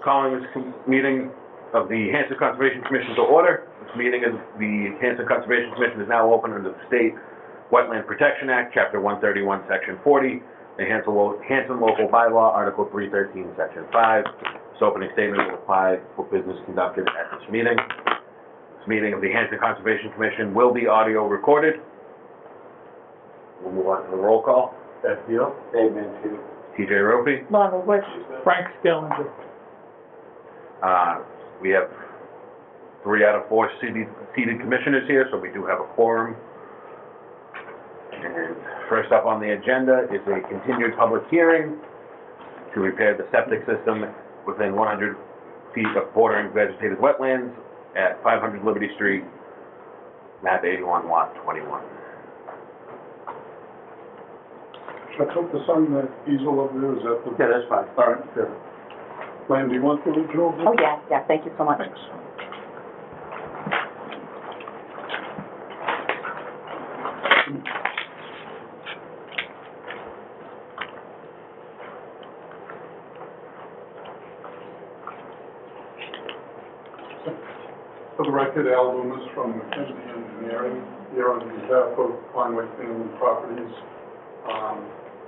Calling this meeting of the Hanson Conservation Commission to order. This meeting of the Hanson Conservation Commission is now open under the State Wetland Protection Act, Chapter 131, Section 40, the Hanson Local Bylaw, Article 313, Section 5. This opening statement will apply for business conducted at this meeting. This meeting of the Hanson Conservation Commission will be audio recorded. We'll move on to the roll call. Beth Deal. Dave Mancini. TJ Ropey. Lana West. Frank Skellinger. We have 3 out of 4 seated commissioners here, so we do have a quorum. And first up on the agenda is a continued public hearing to repair the septic system within 100 feet of bordering vegetated wetlands at 500 Liberty Street, map 81, lot 21. Should I put this on the easel over there? Is that the... Yeah, that's fine. All right, good. Lynn, do you want the original? Oh, yeah, thank you so much. Thanks. For the record, Al Loomis from McKinsey Engineering, here on behalf of Conway Family Properties.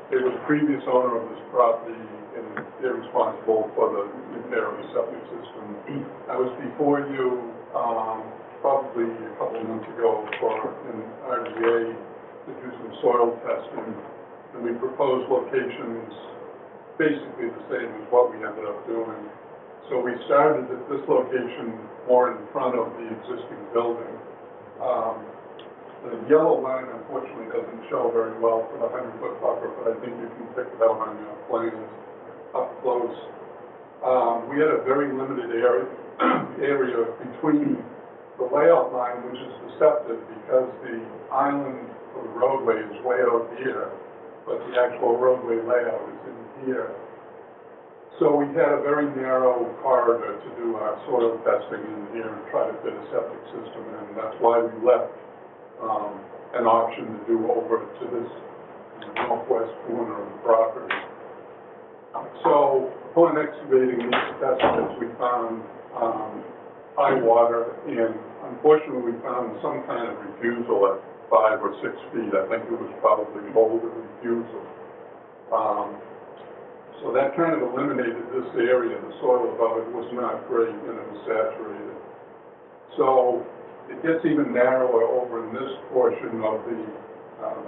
They were the previous owner of this property, and they're responsible for the repair of the septic system. I was before you probably a couple of months ago for an RDA to do some soil testing, and we proposed locations basically the same as what we ended up doing. So we started at this location more in front of the existing building. The yellow line unfortunately doesn't show very well for the 100-foot buffer, but I think you can pick it out on your plans up close. We had a very limited area between the layout line, which is the septic, because the island for the roadway is way out here, but the actual roadway layout is in here. So we had a very narrow corridor to do our soil testing in here and try to fit a septic system in. That's why we left an option to do over to this northwest corner of the property. So upon excavating these test pits, we found high water, and unfortunately we found some kind of refusal at 5 or 6 feet. I think it was probably boulder refusal. So that kind of eliminated this area. The soil above it was not great and it was saturated. So it gets even narrower over in this portion of the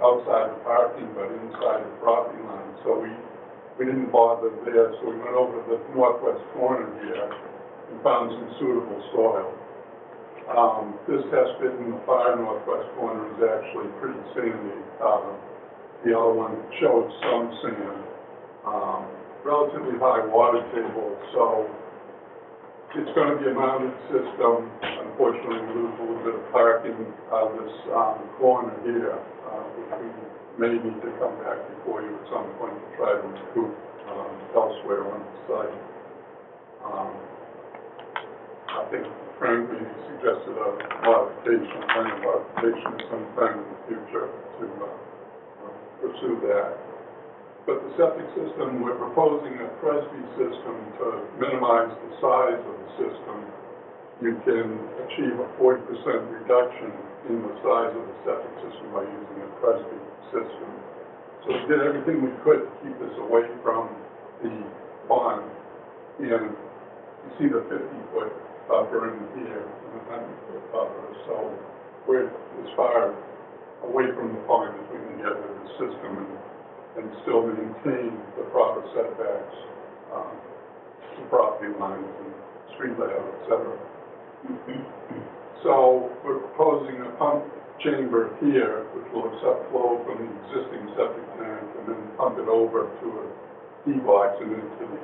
outside the parking, but inside the property line. So we didn't bother there. So we went over to the northwest corner here and found some suitable soil. This test pit in the far northwest corner is actually pretty sandy. The other one showed some sand. Relatively high water table, so it's going to be a mounted system. Unfortunately, we lose a little bit of parking out of this corner here, which we may need to come back before you at some point to try to recoup elsewhere on the site. I think Frank maybe suggested a modification, kind of modification sometime in the future to pursue that. But the septic system, we're proposing a Presby system to minimize the size of the system. You can achieve a 40% reduction in the size of the septic system by using a Presby system. So we did everything we could to keep this away from the pond. And you see the 50-foot buffer in here, and the 100-foot buffer. So we're as far away from the pond as we can get with the system, and still maintain the proper setbacks to property lines and street layout, etc. So we're proposing a pump chamber here, which will accept flow from the existing septic tank and then pump it over to a D-box and into the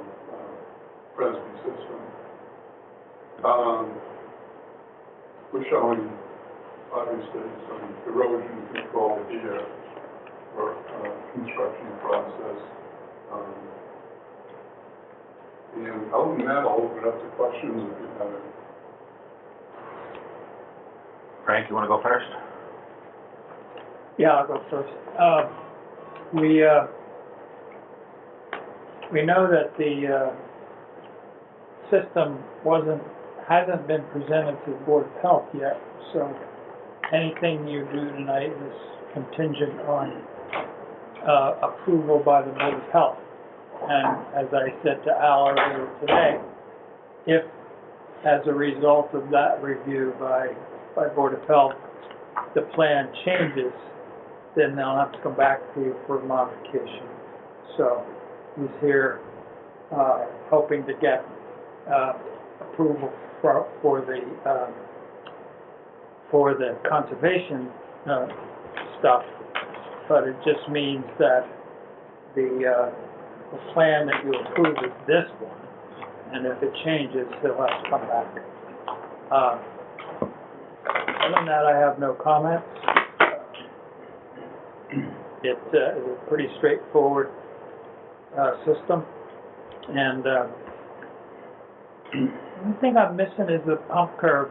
Presby system. We're showing, obviously, some erosion control here for construction process. And other than that, I'll open it up to questions if you have any. Frank, you want to go first? Yeah, I'll go first. We know that the system hasn't been presented to the Board of Health yet, so anything you do tonight is contingent on, approval by the Board of Health. And as I said to Al earlier today, if, as a result of that review by Board of Health, the plan changes, then they'll have to come back to you for modification. So he's here, hoping to get, approval for the conservation, stuff, but it just means that the plan that you approve is this one, and if it changes, he'll have to come back. Other than that, I have no comments. It is a pretty straightforward system, and the only thing I'm missing is the pump curve.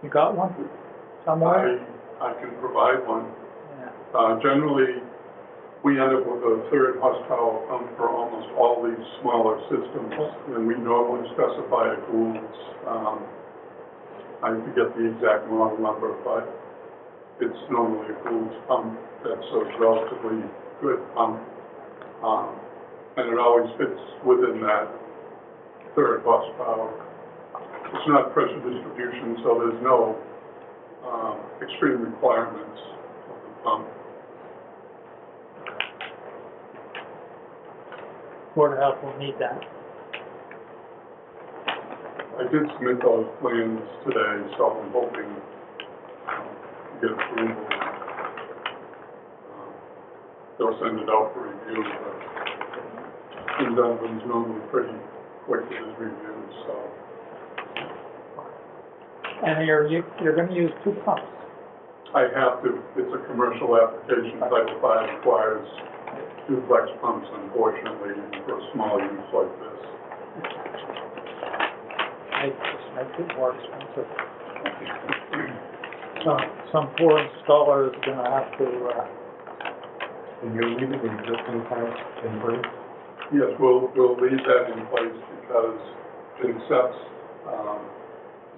You got one somewhere? I can provide one. Yeah. Generally, we end up with a third horsepower pump for almost all these smaller systems, and we normally specify a Goulds. I forget the exact model number, but it's normally a Goulds pump that's a relatively good pump, and it always fits within that third horsepower. It's not pressure distribution, so there's no extreme requirements of the pump. Board of Health will need that. I did submit those plans today, so I'm hoping to get approval. They'll send it out for review, but Tim Donovan's normally pretty quick with his reviews, so. And you're going to use two pumps. I have to, it's a commercial application, Title V requires duplex pumps, unfortunately, for a small use like this. It just makes it more expensive. Some poor installer is going to have to, And you're leaving the existing tank in place? Yes, we'll leave that in place because it accepts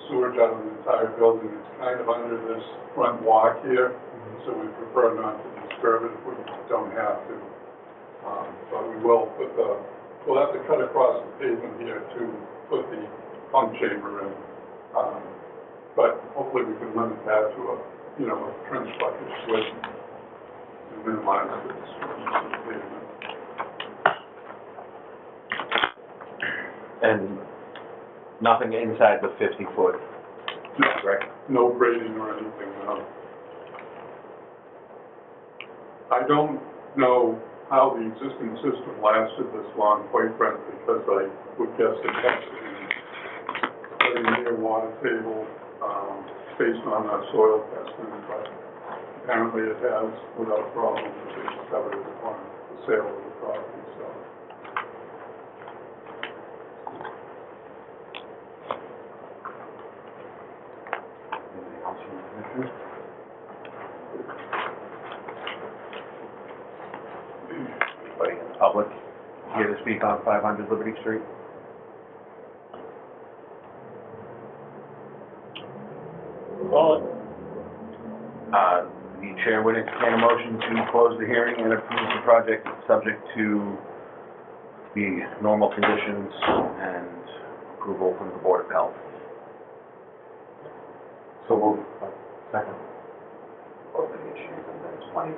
sewage out of the entire building. It's kind of under this front walk here, so we prefer not to disturb it if we don't have to. But we will put we'll have to cut across the pavement here to put the pump chamber in. But hopefully we can limit that to a trench bucket switch and minimize the switches to the pavement. And nothing inside the 50-foot, correct? No grading or anything, no. I don't know how the existing system lasted this long, quite frankly, because I would guess it has to be very near water table, based on our soil testing, but apparently it has without problem, because they discovered it upon the sale of the property, so. Anything else from the commissioners? Anybody in the public here to speak on 500 Liberty Street? call it. The chair would entertain a motion to close the hearing and approve the project subject to the normal conditions and approval from the Board of Health. So we'll, second. Both of the issues, and then it's 29.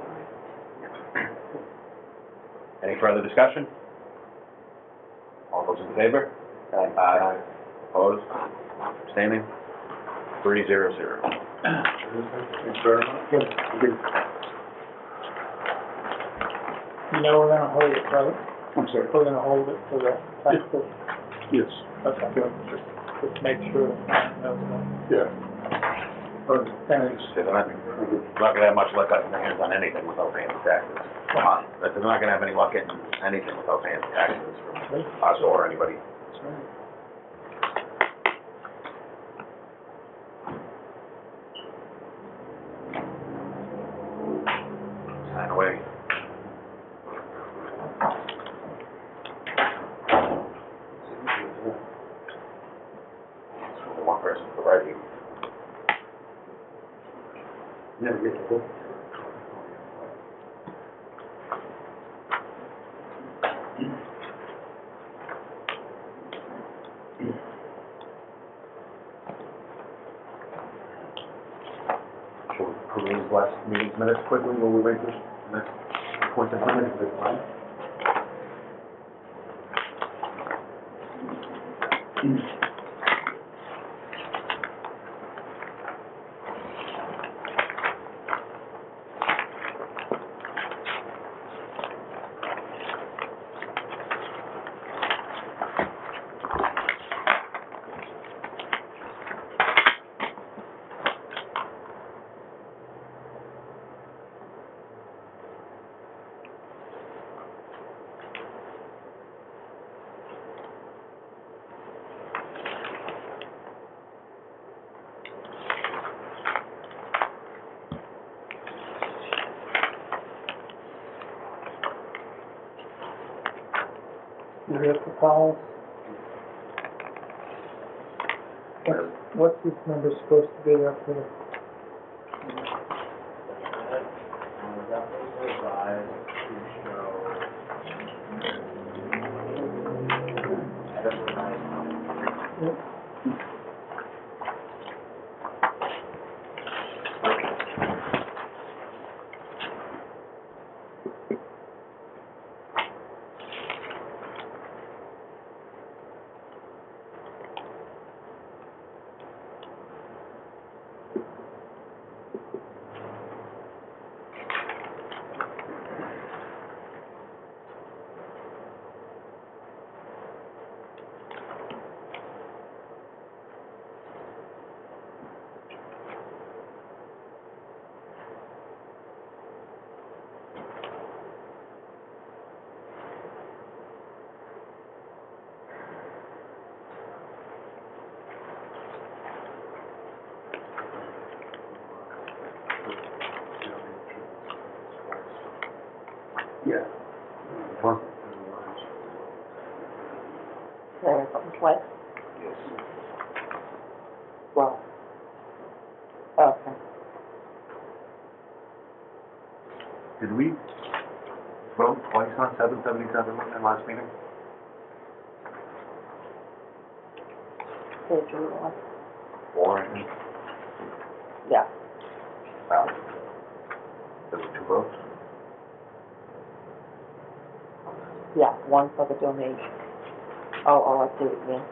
Any further discussion? All those in favor? Aye. Opposed? Abstaining? 3-0-0. Thanks very much. Good. You know we're going to hold it, brother. I'm sorry. We're going to hold it for the festival. Yes. Okay. Just make sure the knows that. Yeah. Thanks. They're not gonna have much luck getting their hands on anything without paying the taxes. Come on, they're not gonna have any luck getting anything without paying the taxes from us or anybody. Sign away. person for writing. Never get to look. Shall we peruse last meeting's minutes quickly while we wait for the next point in time? That's fine. You have the files? What's this number supposed to be up there? Yeah. Huh? There, something twice? Yes. Well. Okay. Did we vote twice on 777 in last meeting? Page one. Four, I think. Yeah. Wow. There were two votes? Yeah, one for the donation. Oh, I see what you mean.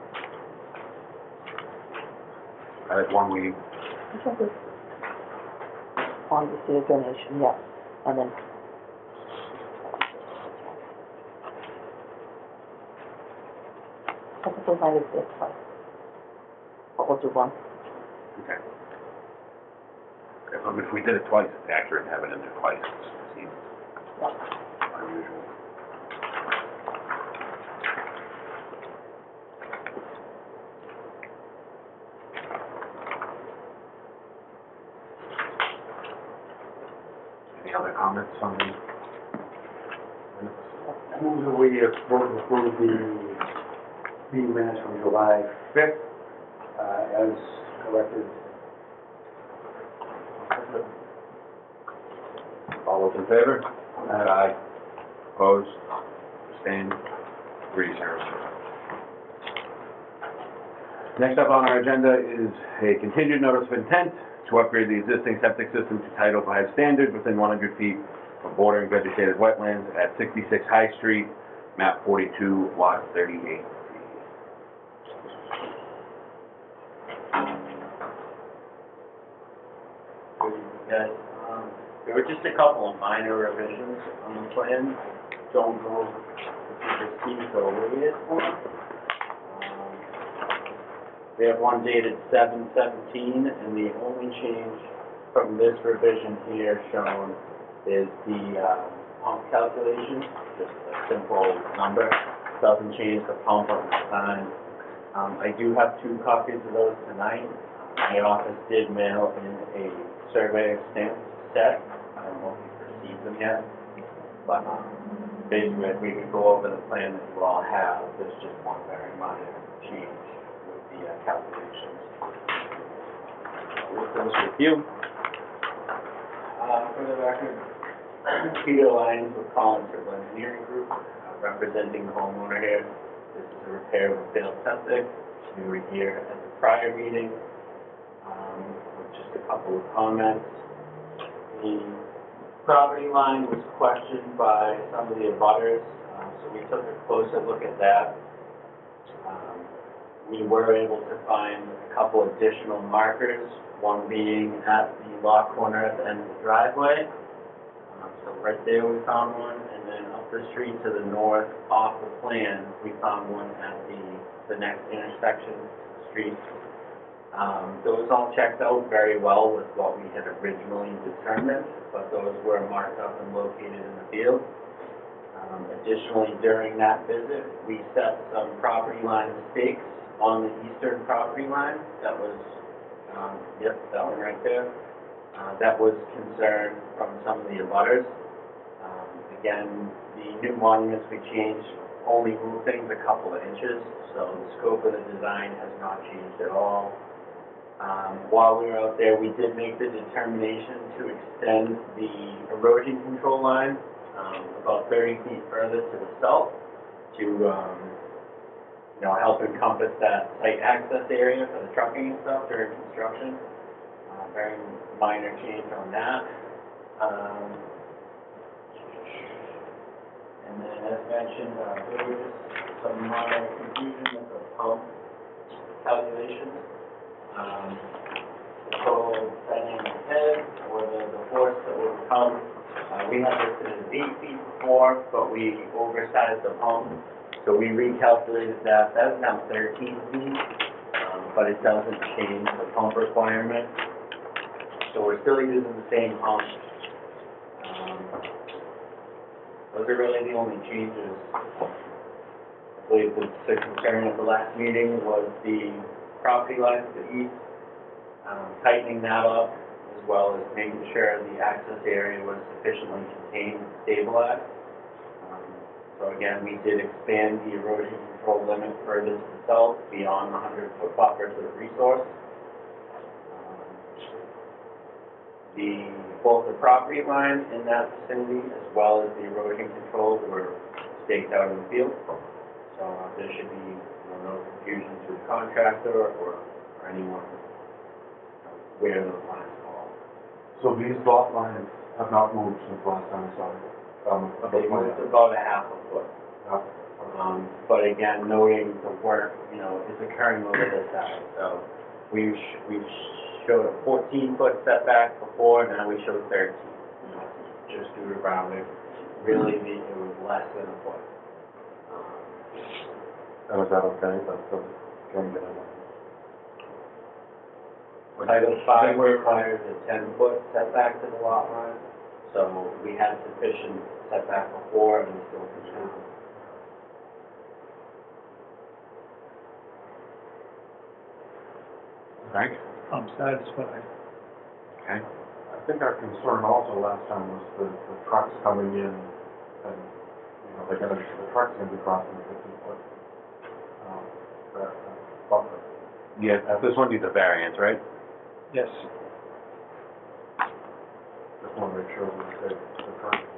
I had one we, Which one is? On to see the donation, yeah. And then. I think we might have did twice. But we'll do one. okay. If we did it twice, it's accurate to have it in there twice. It seems Yeah. unusual. Any other comments on the minutes? I move that we vote to approve the meeting minutes from July 5th, as corrected. All those in favor? Aye. Opposed? Abstained? 3-0. Next up on our agenda is a continued notice of intent to upgrade the existing septic system to Title V standards within 100 feet of bordering vegetated wetlands at 66 High Street, map 42, lot 38. Yes, there were just a couple of minor revisions on the plan. Don't know if you received the latest one. We have one dated 7/17, and the only change from this revision here shown is the pump calculation, just a simple number. Doesn't change the pump or the sign. I do have 2 copies of those tonight. My office did mail in a survey stamp set. I don't know if you've received them yet, but basically if we could go over the plan that you all have, there's just one very minor change with the calculations. With those with you. For the record, Peter Lyons with Collins Civil Engineering Group, representing the homeowner here. This is a repair of a failed septic. We were here at the prior meeting with just a couple of comments. The property line was questioned by some of the abutters, so we took a closer look at that. We were able to find a couple additional markers, one being at the lot corner at the end of the driveway. So right there we found one, and then up the street to the north off the plan, we found one at the next intersection to the street. Those all checked out very well with what we had originally determined, but those were marked up and located in the field. Additionally, during that visit, we set some property line stakes on the eastern property line. That was, that one right there. That was concern from some of the abutters. Again, the new monuments we changed only moved things a couple of inches, so the scope of the design has not changed at all. While we were out there, we did make the determination to extend the erosion control line about 30 feet further to the south to, help encompass that site access area for the trucking and stuff during construction. Very minor change on that. And then, as mentioned, there was just some minor confusion with the pump calculations. The total dynamic head, or the force that would come, we had listed as 8 feet before, but we oversized the pump, so we recalculated that. That's now 13 feet, but it doesn't change the pump requirement. So we're still using the same pump. Those are really the only changes. I believe the concern at the last meeting was the property line to the east, tightening that up, as well as making sure the access area was sufficiently contained and stabilized. So again, we did expand the erosion control limit further to the south beyond the 100-foot buffer to the resource. Both the property line in that vicinity as well as the erosion controls were staked out in the field. So there should be no confusion to the contractor or anyone where those lines fall. So these lot lines have not moved since last time I saw it? They moved about a half a foot. But again, noting the work, is occurring over this side. So we've showed a 14-foot setback before, now we showed 13. Just due to rounding. Really, it was less than a foot. And is that okay? That's the change in it. Title 5 requires a 10-foot setback to the lot line, so we had sufficient setback before and we still can now. Thanks. I'm satisfied. Okay. I think our concern also last time was the trucks coming in and, the truck's gonna be crossing the 15-foot, buffer. Yeah, this one needs a variance, right? Yes. Just wanna make sure that the truck is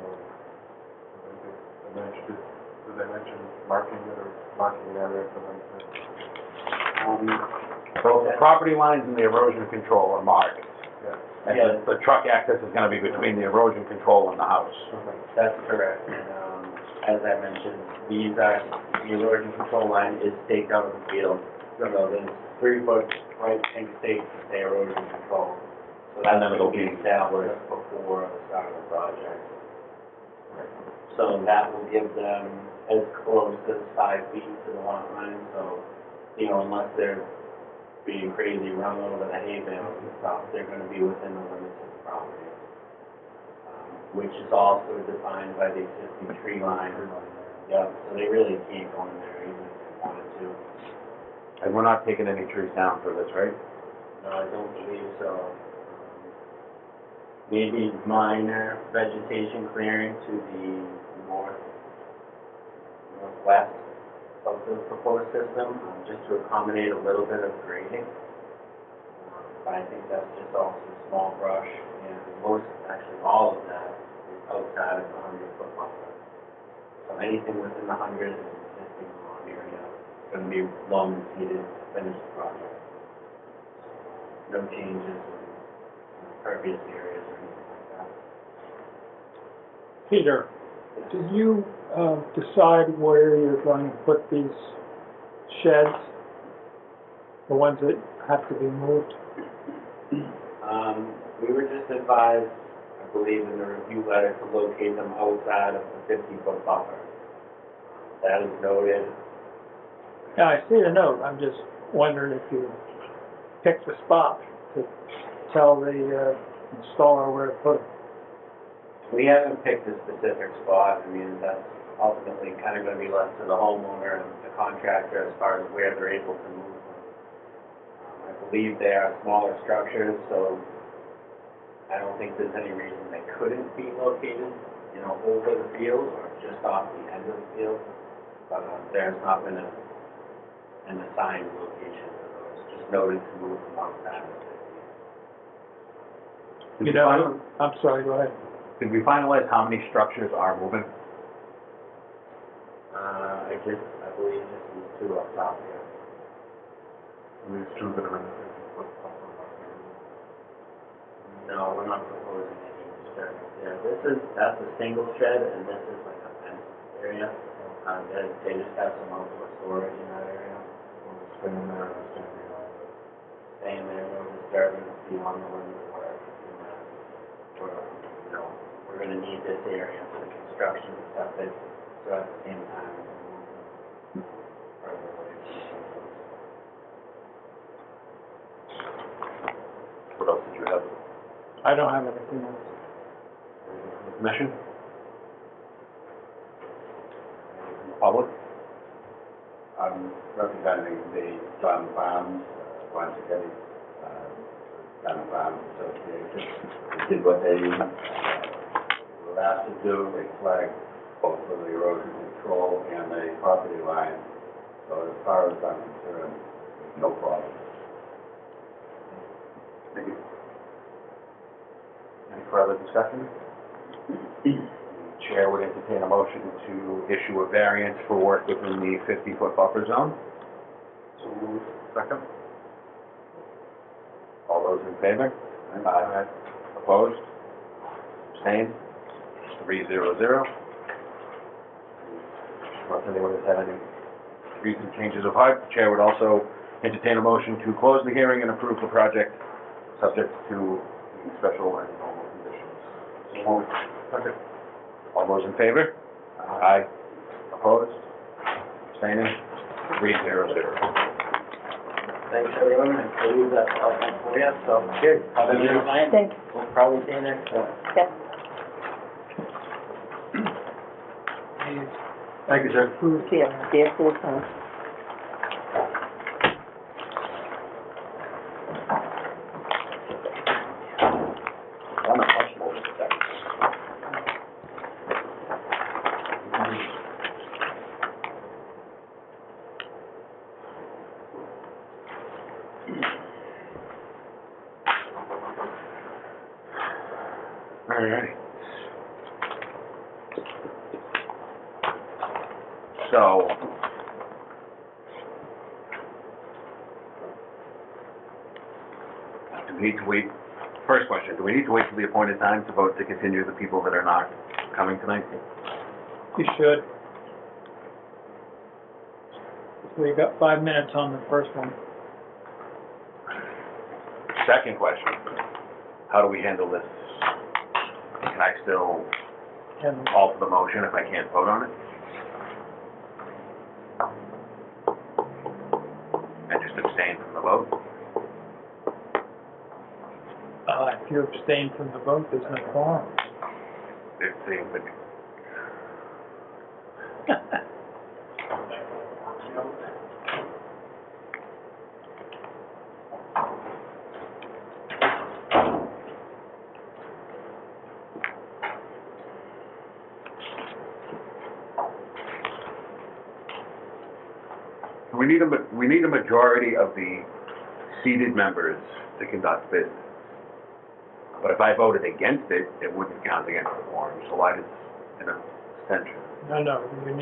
did they mention marking it or marking an area for them to? Both the property lines and the erosion control are marked. Yeah. And the truck access is gonna be between the erosion control and the house. Okay. That's correct. And, as I mentioned, the erosion control line is staked out of the field. So there's 3-foot right tank stakes to say erosion control. So that's going to be established before the start of the project. So that will give them as close as 5 feet to the lot line. So, unless they're being crazy, running over the hay bales and stuff, they're going to be within the limits of the property. Which is also defined by the existing tree line. Yeah, so they really can't go in there even if they wanted to. And we're not taking any trees down for this, right? No, I don't believe so. Maybe minor vegetation clearing to the northwest, of the proposed system, just to accommodate a little bit of grading. But I think that's just also small brush, and actually all of that is outside of the 100-foot buffer. So anything within the 100 is existing lawn area, going to be loam and seeded to finish the project. No changes in pervious areas or anything like that. Peter, did you decide where you're going to put these sheds? The ones that have to be moved? We were just advised, I believe in the review letter, to locate them outside of the 50-foot buffer. That is noted. Yeah, I see the note. I'm just wondering if you picked the spot to tell the installer where to put it. We haven't picked a specific spot. I mean, that's ultimately kind of going to be left to the homeowner and the contractor as far as where they're able to move them. I believe they are smaller structures, so I don't think there's any reason they couldn't be located, over the field or just off the end of the field. But there's not been an assigned location for those, just noted to move them outside of the 50. I'm sorry, go ahead. Did we finalize how many structures are moving? I believe just these two up top here. These two that are in the 50-foot buffer. No, we're not proposing any disturbance there. That's a single shed, and this is like a fenced area. They just have some outdoor storage in that area. We'll stay in there and stay behind it. Staying there, no disturbance beyond the limit of work. We're going to need this area for the construction and stuff, so at the same time, further away from the What else did you have? I don't have anything else. Anything from the commission? Anything from the public? I'm representing the John Farms, once again, John Farms Association. They did what they were asked to do. They flagged both for the erosion control and the property line. So as far as I'm concerned, no problem. Thank you. Any further discussion? Chair would entertain a motion to issue a variance for work within the 50-foot buffer zone. So moved. Second. All those in favor? Aye. Opposed? Abstained? 300. Unless anyone has had any recent changes of heart, the chair would also entertain a motion to close the hearing and approve the project subject to the special and normal conditions. So moved. Second. All those in favor? Aye. Opposed? Abstaining? 300. Thanks, everyone. I believe that's all for you, so good. Have a good night. Thanks. We'll probably see you next time. Yes. Thank you, sir. See you. See you for the time. I'm not much more than that. All right. So, do we need to wait? First question, do we need to wait till the appointed time to vote to continue the people that are not coming tonight? You should. We got 5 minutes on the first one. Second question, how do we handle this? Can I still And alter the motion if I can't vote on it? And just abstain from the vote? if you abstain from the vote, there's no quorum. It seems that We need a majority of the seated members to conduct business. But if I voted against it, it wouldn't count against the quorum, so why does an abstention? No, you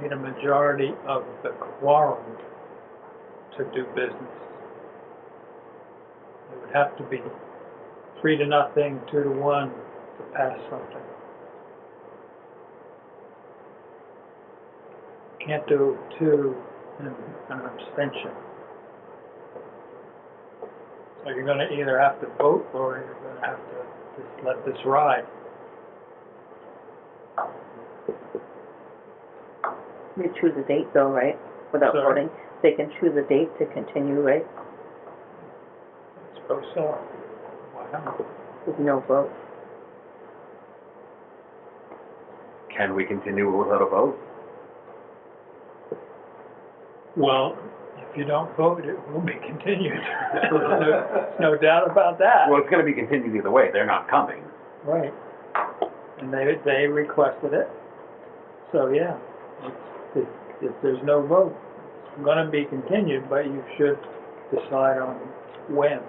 need a majority of the quorum to do business. It would have to be 3-0, 2-1 to pass something. Can't do 2 and an abstention. So you're gonna either have to vote or you're gonna have to just let this ride. You choose a date though, right? Without Sorry? voting. They can choose a date to continue, right? I suppose so. Why not? With no vote. Can we continue without a vote? Well, if you don't vote, it will be continued. There's no doubt about that. Well, it's gonna be continued either way, they're not coming. Right. And they requested it. So, yeah, if there's no vote, it's gonna be continued, but you should decide on when.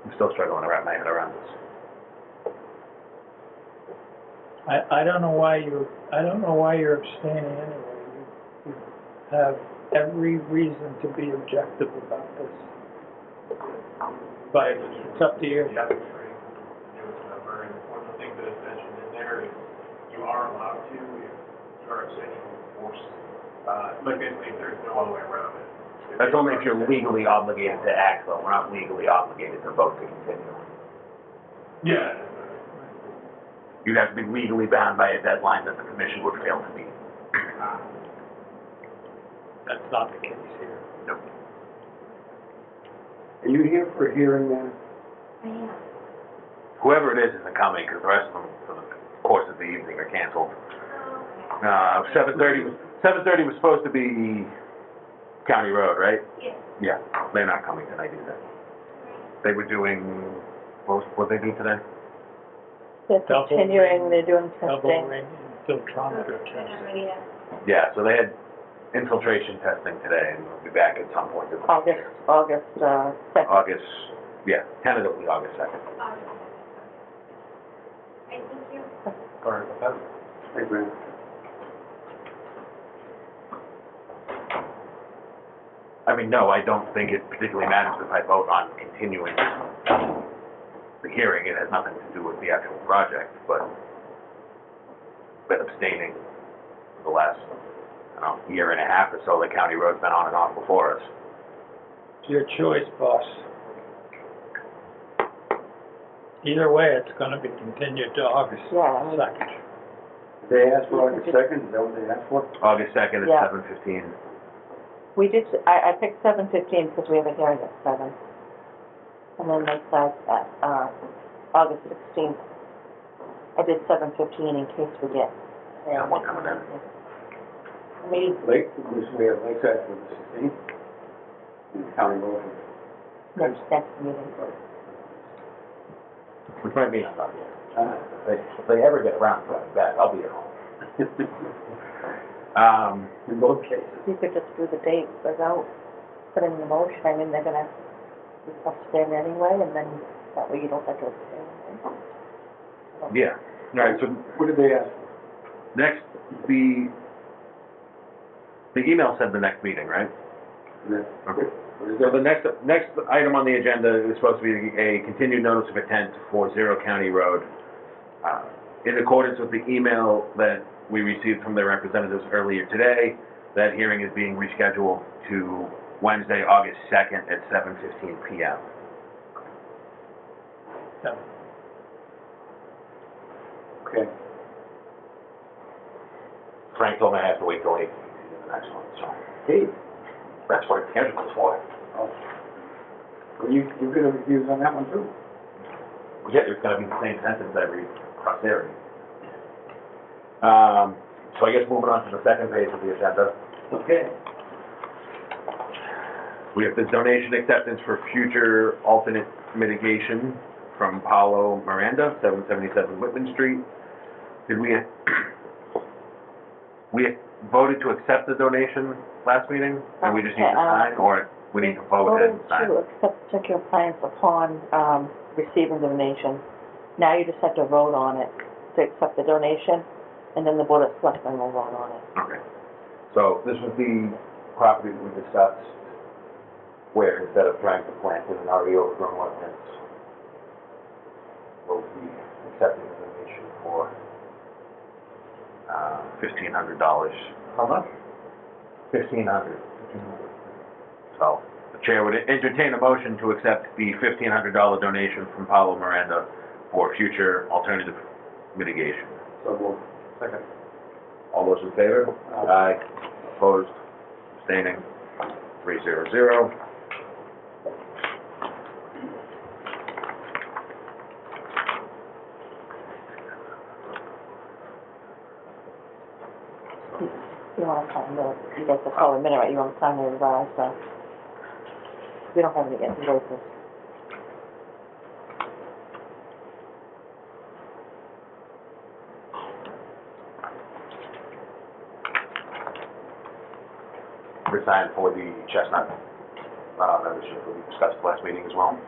I'm still struggling to wrap my head around this. I don't know why you're abstaining anyway. You have every reason to be objective about this. But it's up to you. The other three, newest member, and one of the things that is mentioned in there is you are allowed to, if you are abstaining, force, like basically if there's no other way around it. That's only if you're legally obligated to act, though, we're not legally obligated to vote to continue. Yeah. You'd have to be legally bound by a deadline that the commission would fail to meet. That's not the case here. Nope. Are you here for a hearing then? Whoever it is isn't coming, because the rest of them, for the course of the evening, are canceled. 7:30 was supposed to be County Road, right? Yeah, they're not coming tonight either. They were doing, what they do today? They're Double continuing, ring. they're doing Double testing. ring filtrometer testing. Yeah, so they had infiltration testing today, and we'll be back at some point. August 2nd. August, yeah, tentatively August 2nd. Sorry about that. Hey, Brent. I mean, no, I don't think it particularly matters if I vote on continuing the hearing. It has nothing to do with the actual project, but been abstaining for the last, I don't know, year and a half or so. The county road's been on and off before us. It's your choice, boss. Either way, it's gonna be continued to August Yeah, I mean- 2nd. They asked for August 2nd, is that what they asked for? August 2nd at Yeah. 7:15. We did, I picked 7:15 because we have a hearing at 7. And then they said at, August 16th. I did 7:15 in case we get. Yeah, one coming in. I mean, Lake, we have Lakeside for the 16th. And County Road. next meeting. Which might mean I'm not here. If they ever get around to it, back, I'll be at home. In both cases. You could just do the date without putting the motion. I mean, they're gonna request it anyway, and then that way you don't have to abstain. Yeah, all right, so What did they ask for? next, the email said the next meeting, right? Okay. What is So the that? next item on the agenda is supposed to be a continued notice of intent for 0 County Road. In accordance with the email that we received from their representatives earlier today, that hearing is being rescheduled to Wednesday, August 2nd at 7:15 p.m. So, Okay. Frank told me I have to wait till 8 to do the next one, so Hey, that's what it's scheduled for. oh. Well, you're gonna reviews on that one too? Yeah, it's gonna be the same sentence every across area. So I guess moving on to the second page of the agenda, Okay. we have the donation acceptance for future alternate mitigation from Paulo Miranda, 777 Whitman Street. Did we voted to accept the donation last meeting, and we just need to sign, or we need to vote and sign? To accept the check your appliance upon, receiving the donation. Now you just have to vote on it to accept the donation, and then the Board of Selectmen will vote on it. Okay. So this was the property that we discussed, where instead of trying to plant in an already overgrown wetlands, we'll be accepting the donation for $1,500. How much? $1,500. So the chair would entertain a motion to accept the $1,500 donation from Paulo Miranda for future alternative mitigation. So we'll, second. All those in favor? Aye. Opposed? Abstaining? 300. You wanna sign the, you guys have called a minute, right, you wanna sign the revised, we don't have any invoices. We're signed for the Chestnut membership that we discussed last meeting as well.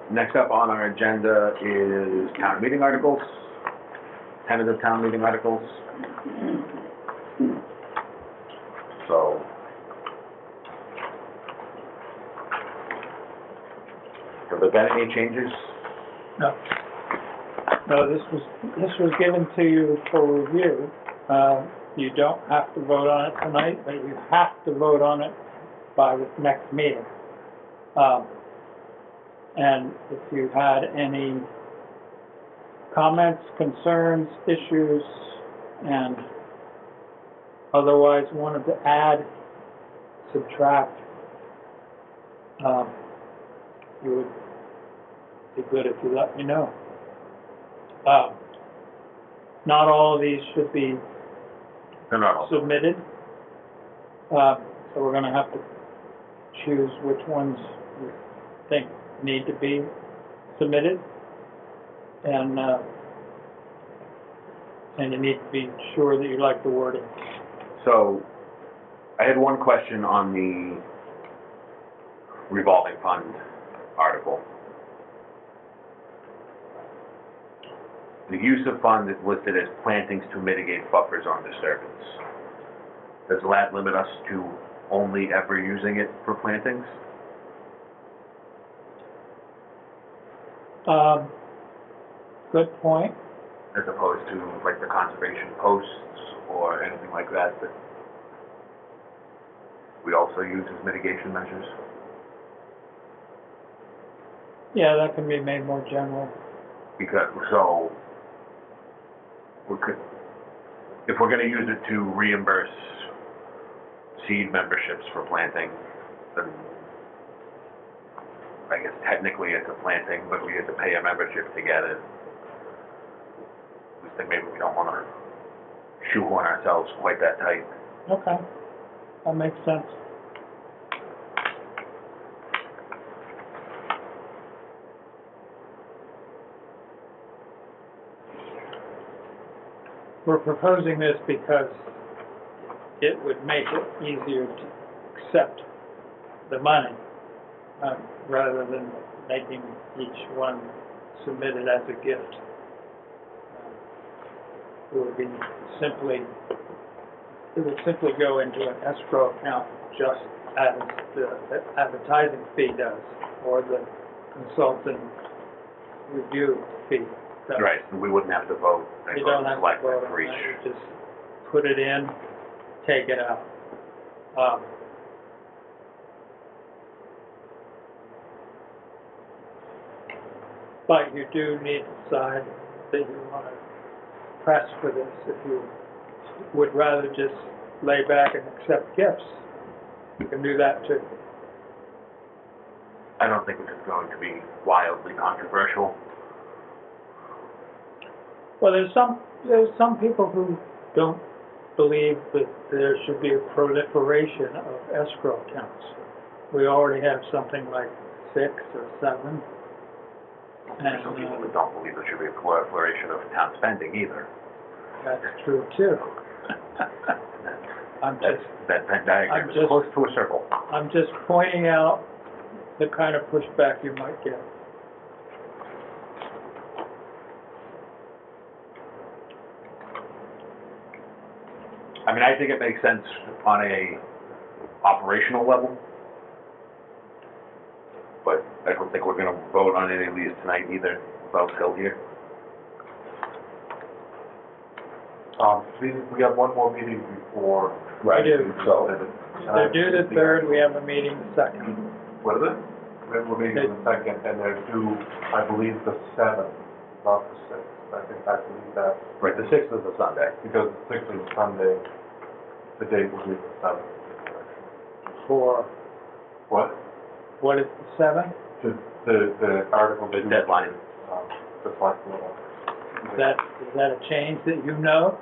Next up on our agenda is town meeting articles, tentative town meeting articles. So, have there been any changes? No. No, this was given to you for review. You don't have to vote on it tonight, but you have to vote on it by the next meeting. And if you had any comments, concerns, issues, and otherwise wanted to add, subtract, you would be good if you let me know. Not all of these should be They're not all. submitted, so we're gonna have to choose which ones you think need to be submitted, and you need to be sure that you like the wording. So, I had one question on the revolving fund article. The use of fund is listed as plantings to mitigate buffers on disturbance. Does that limit us to only ever using it for plantings? Good point. As opposed to like the conservation posts or anything like that that we also use as mitigation measures? Yeah, that can be made more general. Because, so, if we're gonna use it to reimburse seed memberships for planting, then I guess technically it's a planting, but we had to pay a membership to get it. I think maybe we don't wanna shoehorn ourselves quite that tight. Okay, that makes sense. We're proposing this because it would make it easier to accept the money, rather than making each one submitted as a gift. It would simply go into an escrow account just as the advertising fee does, or the consultant review fee does. Right, and we wouldn't have to vote. You don't have to vote on for each. that, you just put it in, take it out. But you do need to decide that you want to press for this. If you would rather just lay back and accept gifts, you can do that too. I don't think it's going to be wildly controversial. Well, there's some people who don't believe that there should be a proliferation of escrow accounts. We already have something like 6 or 7. There's some people that don't believe there should be a proliferation of town spending either. That's true too. I'm That's, just, that Venn diagram I'm is just- close to a circle. I'm just pointing out the kind of pushback you might get. I mean, I think it makes sense on a operational level, but I don't think we're gonna vote on any of these tonight either, without Phil here. We have one more meeting before. Right. We do. So, They're due the 3rd, we have a meeting the 2nd. What is it? We're meeting on the 2nd, and they're due, I believe, the 7th, not the 6th. I believe that, right, the 6th is a Sunday. because the 6th is Sunday, the date will be the 7th. For, What? what is the 7th? The article. The deadline. The select board. Is that a change that you know?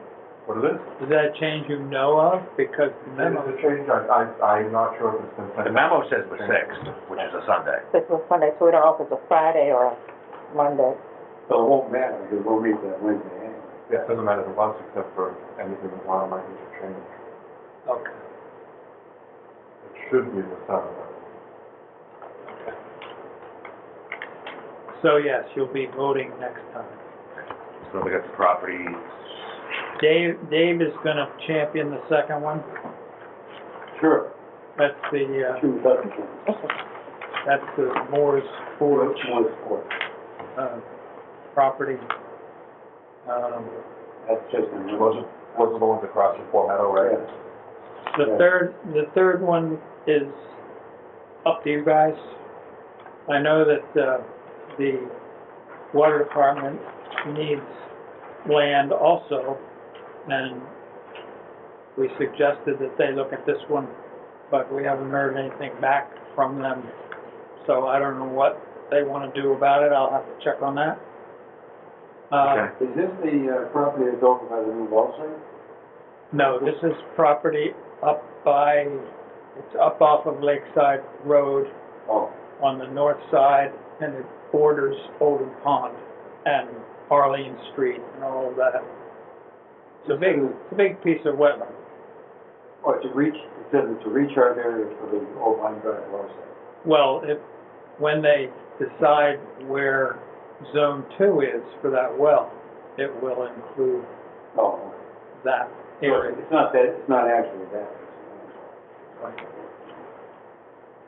What is it? Is that a change you know of? Because the That memo, is a change, I'm not sure if it's been sent. The memo says the 6th, which is a Sunday. This was Sunday, so we don't know if it's a Friday or a Monday. So it won't matter, because we'll meet that Wednesday anyway. Yeah, it doesn't matter to us except for anything that Lana might need to change. okay. It should be the 7th. So yes, you'll be voting next time. So we got the properties. Dave is gonna champion the second one. Sure. That's the, Two dozen things. that's the Moore's Forge, More sport. property. That's just a. Those are the ones across the Four Meadow, right? The third one is up to you guys. I know that, the water department needs land also, and we suggested that they look at this one, but we haven't heard anything back from them, so I don't know what they want to do about it. I'll have to check on that. Okay. Is this the property that's over by the new ball site? No, this is property up by, it's up off of Lakeside Road Oh, on the north side, and it borders Oldham Pond and Arlene Street and all of that. It's a big piece of wetland. oh, it says it's a recharge area for the old line drive ball site. Well, when they decide where Zone 2 is for that well, it will include Oh, that so area. it's not that, it's not actually that.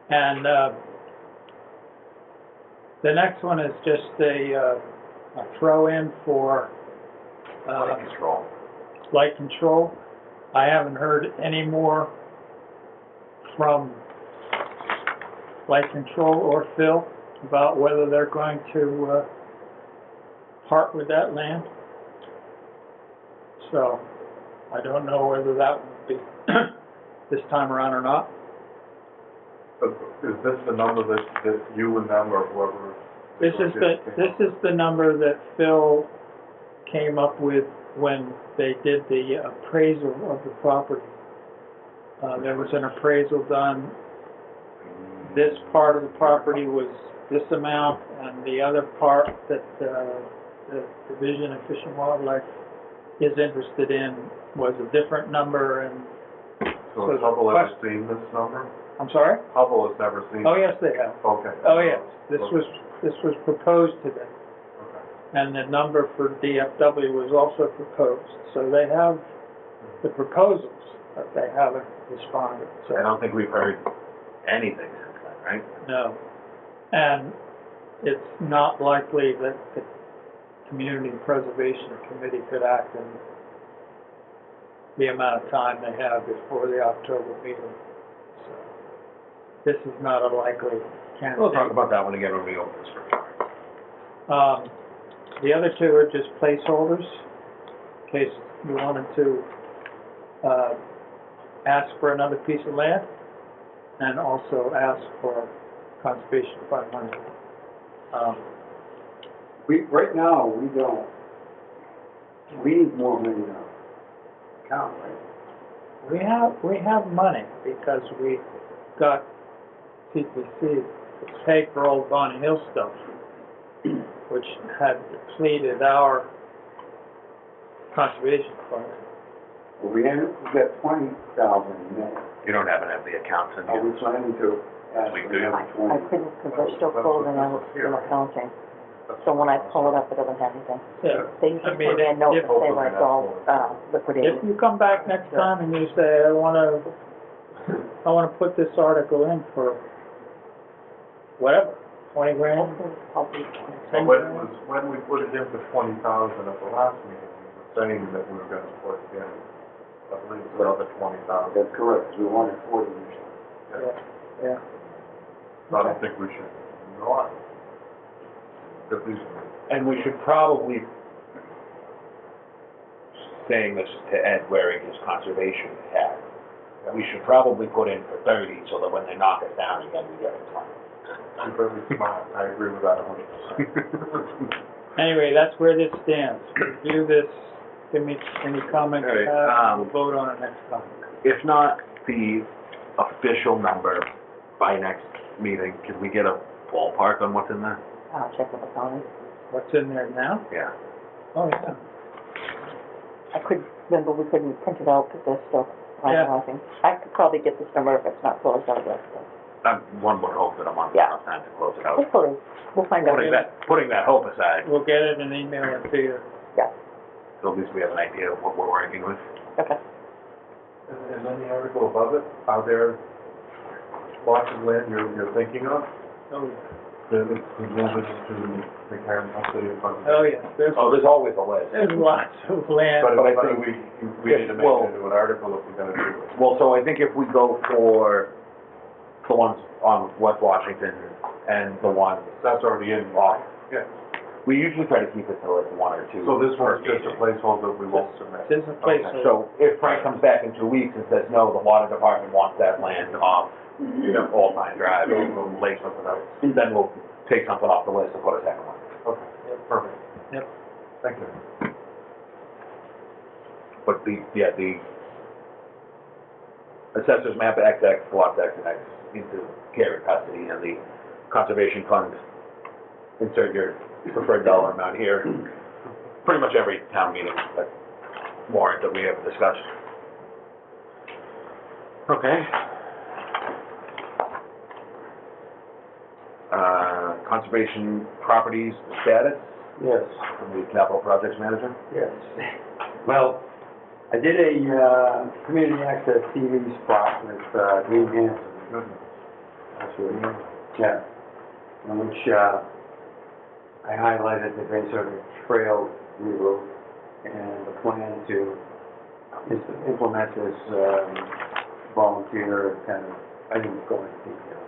And, the next one is just a throw-in for, Light control. light control. I haven't heard any more from light control or Phil about whether they're going to, part with that land. So, I don't know whether that will be this time around or not. But is this the number that you and them or whoever? This is the number that Phil came up with when they did the appraisal of the property. There was an appraisal done. This part of the property was this amount, and the other part that the Division of Fish and Wildlife is interested in was a different number, and So So has the Hubble ever question- seen this number? I'm sorry? Hubble has never seen? Oh, yes, they have. Okay. Oh, yes, this was proposed to them. Okay. And the number for DFW was also proposed, so they have the proposals, but they haven't responded, I so, don't think we've heard anything since then, right? no. And it's not likely that the Community Preservation Committee could act in the amount of time they have before the October meeting. So, this is not a likely candidate. We'll talk about that one again when we open this. The other two are just placeholders, in case you wanted to, ask for another piece of land, and also ask for conservation fund money. Right now, we don't. We need more money now. Count, right? We have money because we got CPC to pay for old Bonnie Hill stuff, which had depleted our conservation fund. Well, we got 20,000 in there. You don't happen to have the accounts in Are we here? planning to ask We for do. another I 20? couldn't, because they're still closing out in accounting. So when I pull it up, it doesn't have anything. Yeah. They I usually mean, put me a note if- to say when it's all, liquidated. If you come back next time and you say, I wanna put this article in for whatever, 20 grand, I'll be- So when we put it in for 20,000 at the last meeting, we were saying that we were gonna put in, I believe, another 20,000. That's correct, 'cause we wanted 40 initially. yeah. So I don't think we should not. At least, And we should probably, saying this to Ed wearing his conservation hat, we should probably put in for 30, so that when they knock us down again, we get it 20. I'm very smart, I agree with that 100%. Anyway, that's where this stands. Review this, give me any comments you All right, have, we'll vote on it next time. If not the official number by next meeting, can we get a ballpark on what's in there? I'll check with the county. What's in there now? Yeah. Oh, yeah. Remember, we couldn't print it out because they're still finalizing. I could probably get this number if it's not closed out yet, so. One would hope that a month is Yeah. enough time to close it out. Hopefully, we'll find out. Putting that hope aside, We'll get it and email it to you. Yeah, so at least we have an idea of what we're working with. okay. And then the article above it, are there lots of land you're thinking of? Oh, That it's moving to the current custody of funds? oh, yeah, there's always a list. lots of land. But I I think think we need to make well- it into an article if we're gonna do it. Well, so I think if we go for the ones on West Washington and the one That's already in. off, Yeah. we usually try to keep it to like 1 or 2. So this per one's just a meeting. placeholder we won't submit? This is a placeholder. So if Frank comes back in 2 weeks and says, no, the water department wants that land off, Old Pine Drive, we'll lay something else, then we'll take something off the list and put a second one. Okay, perfect. Yep. Thank you. But the assessor's map XX, lots X and X into care and custody, and the conservation fund, insert your preferred dollar amount here. Pretty much every town meeting, that warrant that we have discussed. Okay. Conservation properties status Yes, from the capital projects manager. yes. Well, I did a, community access TV spot with, Dean Hanson. Actually, yeah, in which, I highlighted the base of the trail reroute and the plan to implement this, volunteer kind of, I didn't go into detail.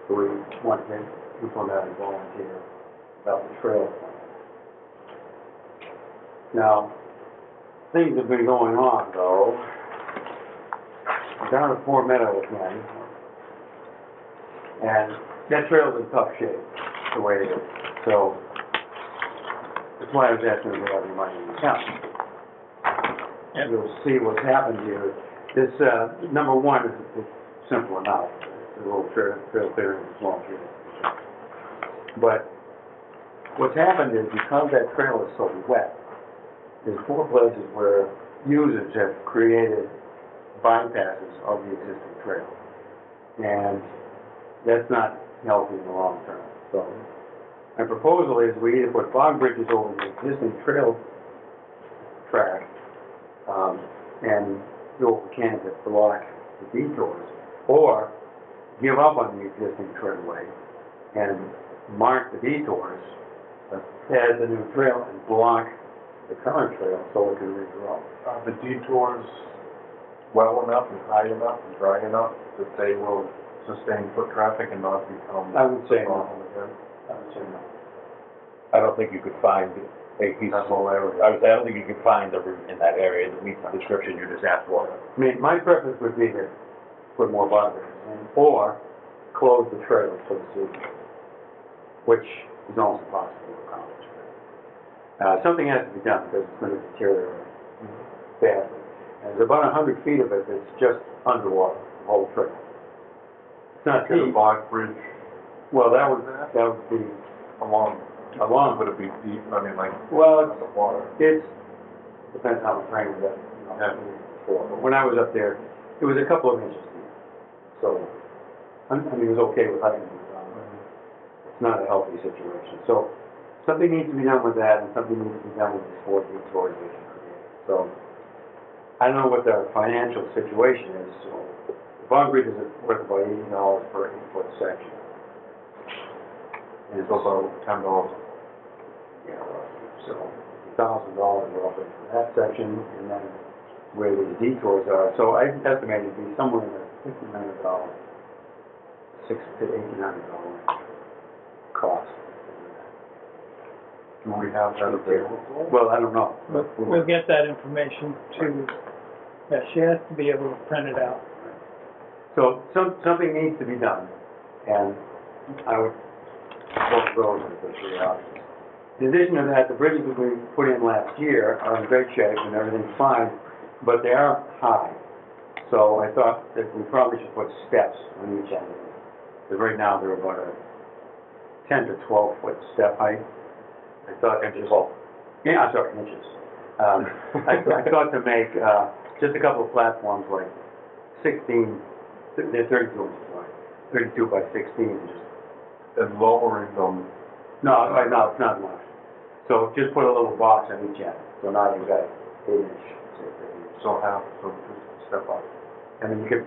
So we want to implement a volunteer about the trail plan. Now, things have been going on though. Down at Four Meadows again. And that trail's in tough shape, the way it is. So, that's why I was asking if you have any money in the account. And you'll see what's happened here. This, number one is simple enough. It's a little trail clearing, a small trail. But what's happened is because that trail is so wet, there's 4 places where users have created bypasses of the existing trail. And that's not healthy in the long term. So my proposal is we either put fog bridges over the existing trail track, and do cans that block the detours, or give up on the existing trailway and mark the detours as the new trail and block the current trail so it can regrow. Are the detours well enough and high enough and dry enough that they will sustain foot traffic and not become I would say a no. problem again? I would say no. I don't think you could find a piece That whole area. I would say, I don't think you could find a route in that area that meets the description you just asked for. I mean, my preference would be to put more boundaries in, or close the trail for the season, which is also possible to accomplish. Something has to be done because it's going to deteriorate badly. And there's about 100 feet of it that's just underwater, the whole trail. It's not Get a deep. barge bridge Well, that would be, along, would it be deep, I mean, like, well, underwater? it's, depends how much rain we get, you know, Yeah. before. But when I was up there, it was a couple of inches deep. So, I mean, it was okay with hiking. It's not a healthy situation. So, something needs to be done with that, and something needs to be done with these 4 detours that you create. So, I don't know what their financial situation is, so the bond bridge is worth about $80 per 8-foot section. And it's So about $10. yeah, so $1,000 roughly for that section, and then where the detours are. So I estimate it'd be somewhere in the $1,500, $600 to $1,800 cost. Do we have that available? Well, I don't know. We'll get that information to, yeah, she has to be able to print it out. So something needs to be done, and I would vote those as the 3 options. In addition to that, the bridges that we put in last year are in great shape and everything's fine, but they are high. So I thought that we probably should put steps on each end of them. Because right now they're about a 10 to 12 foot step height. I thought inches. Yeah, I'm sorry, inches. I thought to make just a couple of platforms like 16, they're 32 inches wide, 32 by 16 inches. And lowering them, No, right now it's not much. So just put a little box on each end. So now you've got 8-inch. so half, so just step up. I mean, you could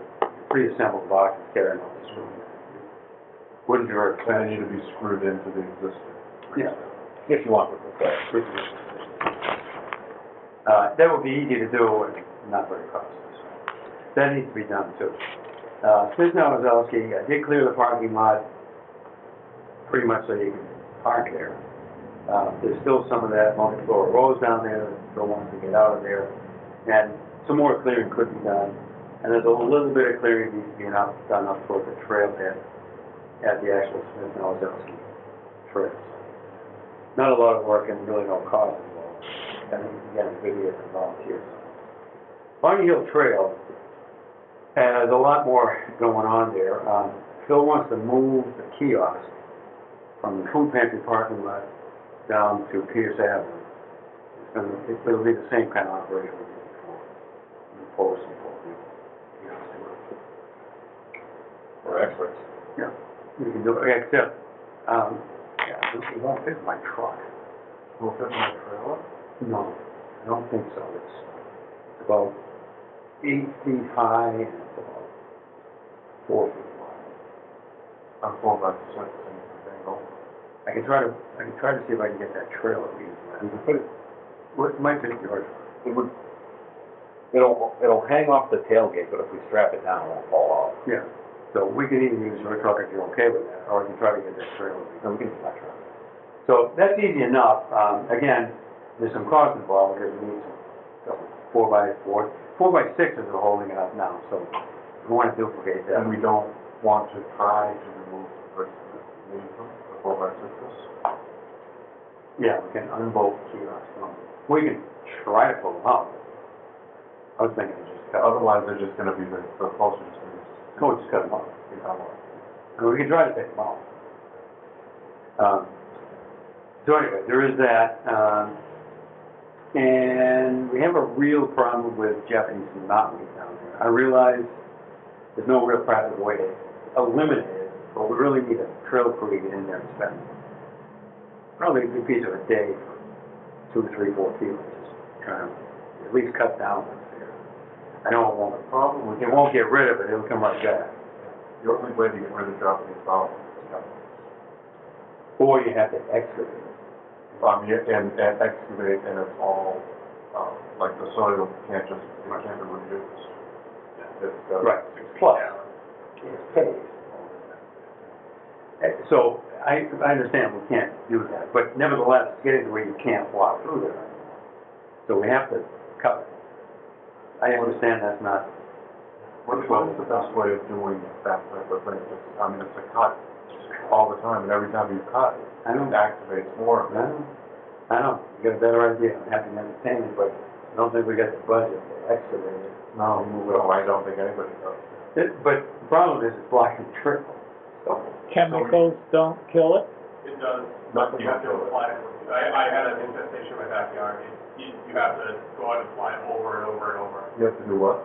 pre-assemble the box and carry them out this room. Wouldn't hurt. And they need to be screwed into the existing. Yeah. If you want to. That would be easy to do and not very costly. So that needs to be done too. Smith Nowazowski, I did clear the parking lot pretty much so you can park there. There's still some of that multi-floor rows down there that still wants to get out of there. And some more clearing could be done. And there's a little bit of clearing needs to be done up toward the trailhead at the actual Smith Nowazowski trails. Not a lot of work and really no cost involved. I think again, video and volunteers. Barney Hill Trail has a lot more going on there. Phil wants to move the kiosk from the food pantry parking lot down to Pierce Avenue. It'll be the same kind of operation we did before. Post and We're experts. yeah, you can do it, except, it won't fit my truck. Will fit in my trailer? No, I don't think so. It's about 8 feet high and it's about 4 feet wide. I'm 4x6 and angle. I can try to see if I can get that trailer to use. You can put it, What might fit yours? it'll hang off the tailgate, but if we strap it down, it won't fall off. Yeah. So we can either use your truck if you're okay with that, or we can try to get that trailer. No, we can use my truck. So that's easy enough. Again, there's some cost involved because we need some 4x4. 4x6s are holding it up now, so we want to duplicate that. And we don't want to try to remove the bricks that leave them, the 4x6s? Yeah, we can unbolt the kiosks. We can try to pull them out. I was thinking of just cut them. Otherwise, they're just gonna be the closest to these. Oh, just cut them off. And we can try to take them off. So anyway, there is that. And we have a real problem with Japanese knotweed down there. I realize there's no real practical way to eliminate it, but we really need a trail crew to get in there and spend probably a good piece of a day for 2, 3, 4 fields, just trying to at least cut down what's there. I know it won't. Problem with It won't get rid of it, it'll come right back. the only way to get rid of Japanese knotweed is cut. Or you have to excavate it. And excavate, and it's all, like the soil can't be reused. It's, Right. Plus, it's paved. So, I understand we can't do that, but nevertheless, it's getting to where you can't walk through there anymore. So we have to cut it. I understand that's not, What is the best way of doing that type of thing? It's a cut all the time, and every time you cut, I it know. activates more of it. I know, you got a better idea, I'm happy to entertain it, but I don't think we got the budget to excavate it. No, I don't think anybody does. But the problem is it's blocking the trail. So, Chemicals don't kill it? It does, Nothing you have to will kill it. apply it. I had an infestation in my backyard. You have to go out and apply it over and over and over. You have to do what?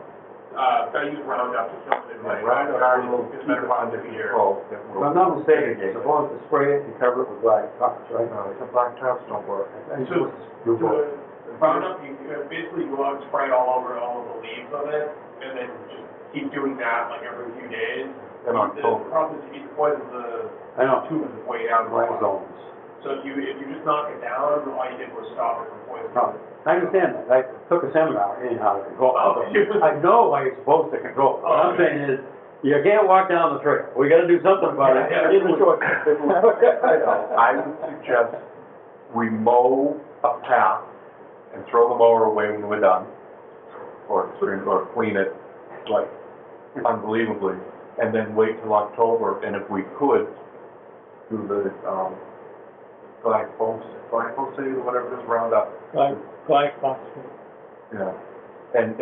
I use Roundup to kill it in my Roundup backyard. will It's keep better it part under of the year. control. It if will- I'm not mistaken, you're supposed to spray it and cover it with black tops, right? No, the black tops don't work. You're So, supposed to do both. the Roundup, you basically go out and spray all over all of the leaves of it, and then just keep doing that like every few days. In October. The problem is if you poison the I know, tubers way down the black bottom. zones. So if you just knock it down, all you did was stop it from poisoning. No, I understand that, I took a seminar in how to control Oh, it. I know how you're supposed to control it. What I'm saying is, you can't walk down the trail, we gotta do something about it. Yeah. It's a choice. I would suggest we mow a path and throw the mower away when we're done, or clean it, like, unbelievably, and then wait till October, and if we could, do the, glyphosate, or whatever it is, Roundup, Glyphosate. yeah, and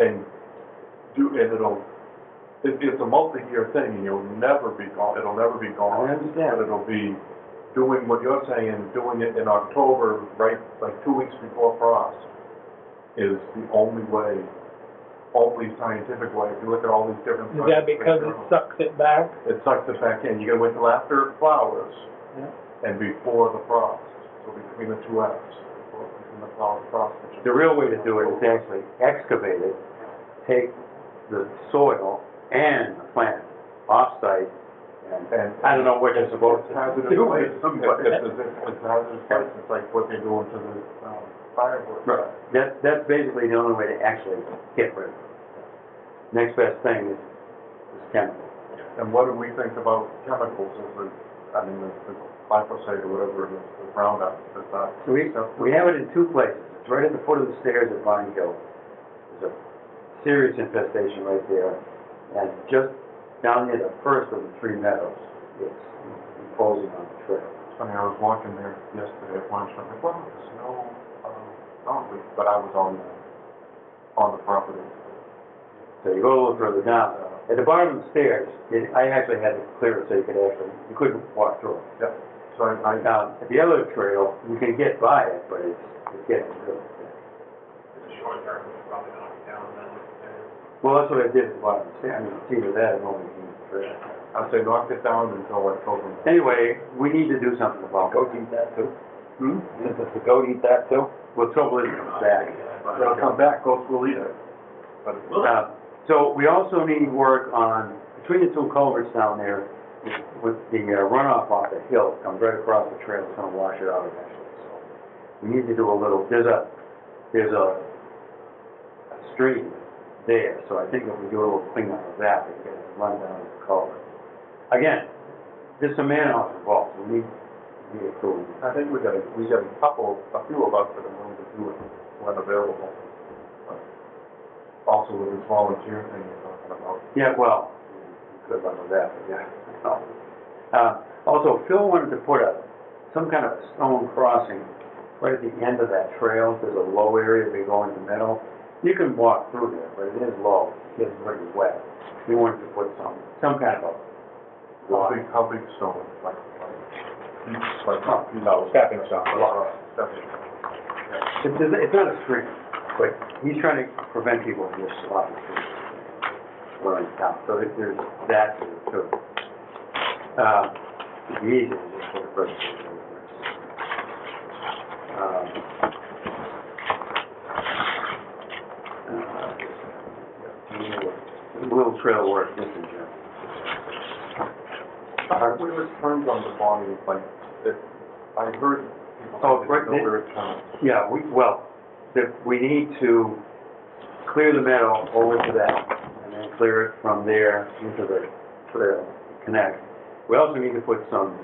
it's a multi-year thing, and it'll never be I gone. understand. But it'll be doing what you're saying, doing it in October, right, like 2 weeks before frost, is the only way, only scientific way. If you look at all these different. Is that because it sucks it back? It sucks it back in. You gotta wait till after it flowers Yeah. and before the frost. So between the two acts, between the frost. The real way to do it is actually excavate it, take the soil and the plant off-site, and I don't know what you're supposed to Hazardous do. waste, but it's hazardous waste, it's like what they're doing to the fireworks. Right, that's basically the only way to actually get rid of it. Next best thing is chemical. And what do we think about chemicals, the glyphosate or whatever it is, the Roundup, is that? So we have it in two places. It's right at the foot of the stairs at Vine Hill. There's a serious infestation right there. And just down near the first of the three meadows, it's imposing on the trail. It's funny, I was walking there yesterday at lunch, and I'm like, wow, there's no, but I was on the property. So you go a little further down. At the bottom of the stairs, I actually had to clear it so you couldn't walk through it. Yep. So I Now, at the other trail, you can get by it, but it's getting really thick. It's a short term, you should probably knock it down then. Well, that's what I did at the bottom of the stairs. I mean, it's either that or nobody can use the trail. I'd say knock it down until October. Anyway, we need to do something about it. Goats eat that too? Hmm? Does the goat eat that too? Well, trouble is, it's back. It'll come back, goats will eat it. But So we also need work on, between the two culverts down there, with the runoff off the hill, comes right across the trail, it's gonna wash it out eventually. So we need to do a little, there's a stream there, so I think if we do a little cleanup of that, we can run down the culvert. Again, there's some man-hours involved, so we need approval. I think we got a few of us that are willing to do it when available. But also with this volunteer thing you're talking about. Yeah, well, good luck with that, but yeah. Also, Phil wanted to put some kind of a stone crossing right at the end of that trail. There's a low area we go in the middle. You can walk through there, but it is low. It gets pretty wet. We wanted to put some kind of a How big stone? Like, Stepping stone. Stepping stone. It's not a stream, but he's trying to prevent people from just slopping through or in town. So there's that too. It'd be easy to just put a person. A little trail work, this is Aren't we terms on the volume, like, that, I heard people Oh, say right, that there are terms. yeah, we need to clear the meadow over to that, and then clear it from there into the trail, connect. We also need to put some,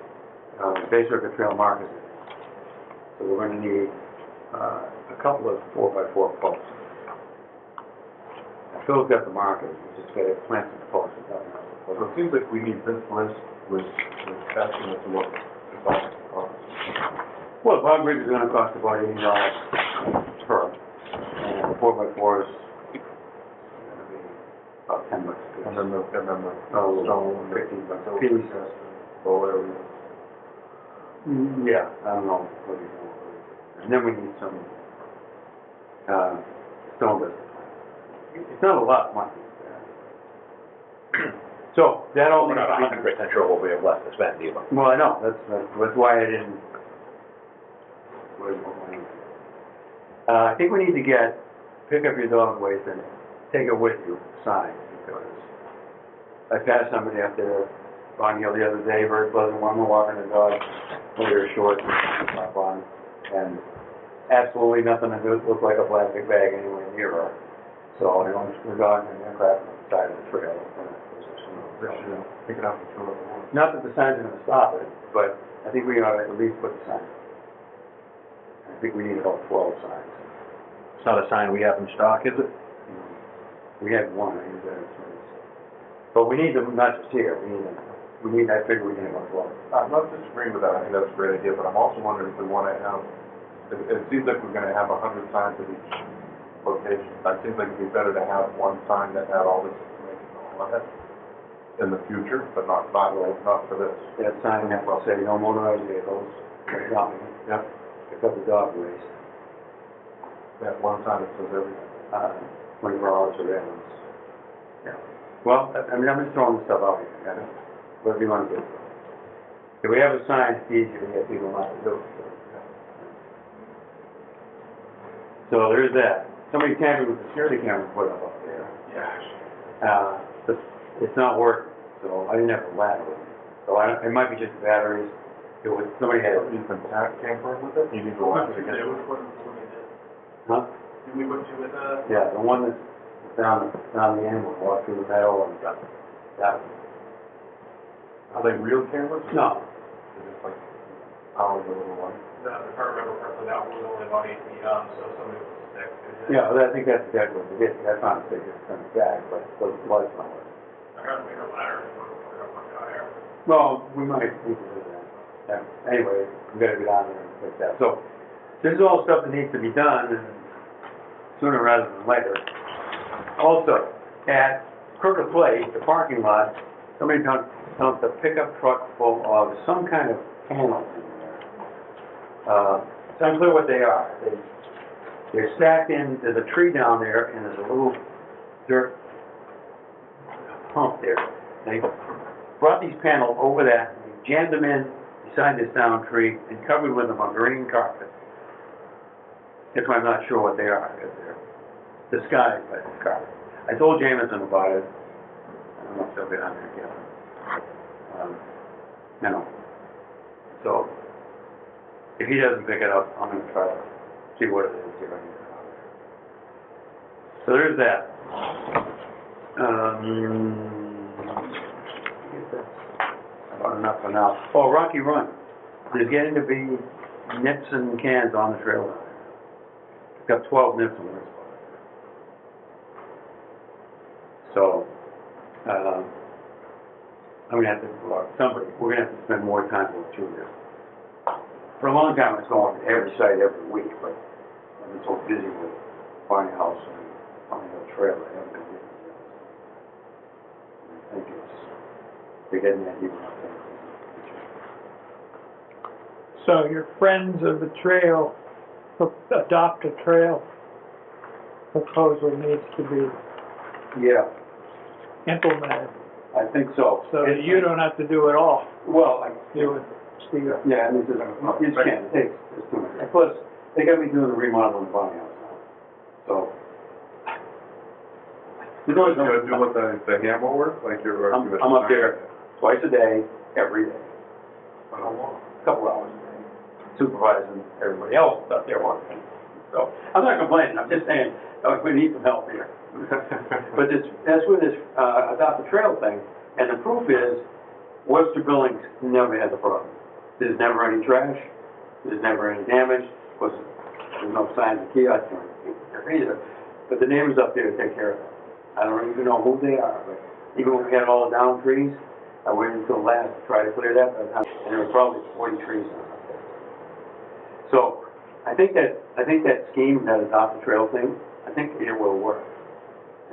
base circuit trail markers in. So we're gonna need, a couple of 4x4 posts. Now, Phil's got the markers, we just gotta plant some posts. So it seems like we need this list with estimates of what it's all cost. Well, Bob Bridge is gonna cost about $80 per, and 4x4 is gonna be about $10 a piece. And then the Oh, stone, 15 bucks a piece, piece. or whatever. Yeah, I don't know what he's going to do. And then we need some, stone dust. It's not a lot of money. So, that all We're needs not to be. 100% sure what we have left to spend either. Well, I know, that's why I didn't. I think we need to pick up your dog waste and take it with you, sign, because I passed somebody up there on Hill the other day, very pleasant woman walking her dog, very short, up on, and absolutely nothing to do, looked like a plastic bag anywhere near her. So, you know, the dog and the aircraft on the side of the trail. Pick it up and throw it away. Not that the signs are gonna stop it, but I think we ought to at least put the sign. I think we need about 12 signs. It's not a sign we have in stock, is it? We had one, I use that as signs. But we need them, not just here, I figure we need about 12. I'm not disagreeing with that, I think that's a great idea, but I'm also wondering if we wanna have, it seems like we're gonna have 100 signs at each location. It seems like it'd be better to have one sign that had all this information on it in the future, but not for this. That sign that will say no motorized vehicles, shopping, Yep. pick up the dog waste, That one sign that says everything. 24 hours surveillance. Yeah. Well, I mean, I'm just throwing this stuff out here, whatever you wanna do. If we have a sign, it's easier to get people not to do it. So there's that. Somebody tampered with the security camera put up there. But it's not working, so I didn't have a ladder with me. So it might be just the batteries. It was, somebody had, You can tamper with it, you need to watch it again. Which one we did? huh? Did we put two with the? Yeah, the one that's down the end, will walk through the metal and got that. Are they real cameras? or No, is it like our little one? If I remember correctly, that one was only about 8 feet up, so somebody was sick. yeah, I think that's exactly what they did. I found it, they just turned it back, but the lights not working. I got a bigger ladder, put it up much higher. Well, we might need to do that. Yeah, anyway, we gotta go down there and fix that. So, this is all stuff that needs to be done, and sooner rather than later. Also, at Crooked Place, the parking lot, somebody dumped a pickup truck full of some kind of panels in there. It's unclear what they are. They're stacked in, there's a tree down there, and there's a little dirt hump there. They brought these panels over that, and they jammed them in beside this down tree, and covered with them a green carpet. That's why I'm not sure what they are, because they're disguised by this carpet. I told Jameson about it. I don't know if they'll get on there again. You know. So, if he doesn't pick it up, I'm gonna try to see what it is, see if I can get it out there. So there's that. I guess that's about enough for now. Oh, Rocky Run. There's getting to be nips and cans on the trail down there. Got 12 nips on this spot. So, I'm gonna have to, we're gonna have to spend more time going through this. For a long time, I was going to every site every week, but I've been so busy with Barnhouse and Barnhill Trail, I haven't been getting to this. I think they're getting that even up there. So your friends of the trail, adopt a trail proposal needs to be Yeah, implemented, I think so. so that you don't have to do it all, Well, you and Steve. yeah, and you can't, it's too much. And plus, they got me doing the remodel in the Barnhouse now, so. You know, you gotta do what the hammer work, like you're. I'm up there twice a day, every day. For how long? A couple hours a day, supervising everybody else up there working. So, I'm not complaining, I'm just saying, we need some help here. But that's where this, adopt the trail thing, and the proof is, Webster Buildings never had the problem. There's never any trash, there's never any damage, of course, there's no signs of kiosks or anything there either, but the neighbors up there take care of it. I don't even know who they are, but even when we had all the down trees, I waited until last to try to clear that, and there were probably 40 trees up there. So, I think that scheme, that adopt the trail thing, I think it will work.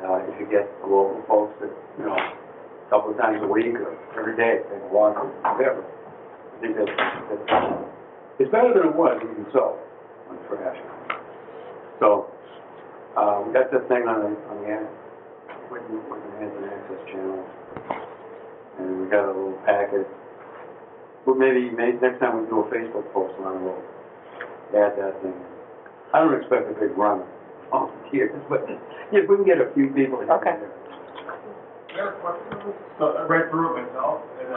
If you get the local folks that, you know, a couple of times a week or every day, take a walk or whatever. I think that's, it's better than it was even so, on trash. So, we got this thing on the with the Hanson access channel. And we got a little packet. But maybe next time we do a Facebook post on it, we'll add that thing. I don't expect a big run of volunteers, but if we can get a few people. Okay. There are questions. So I read through it myself, and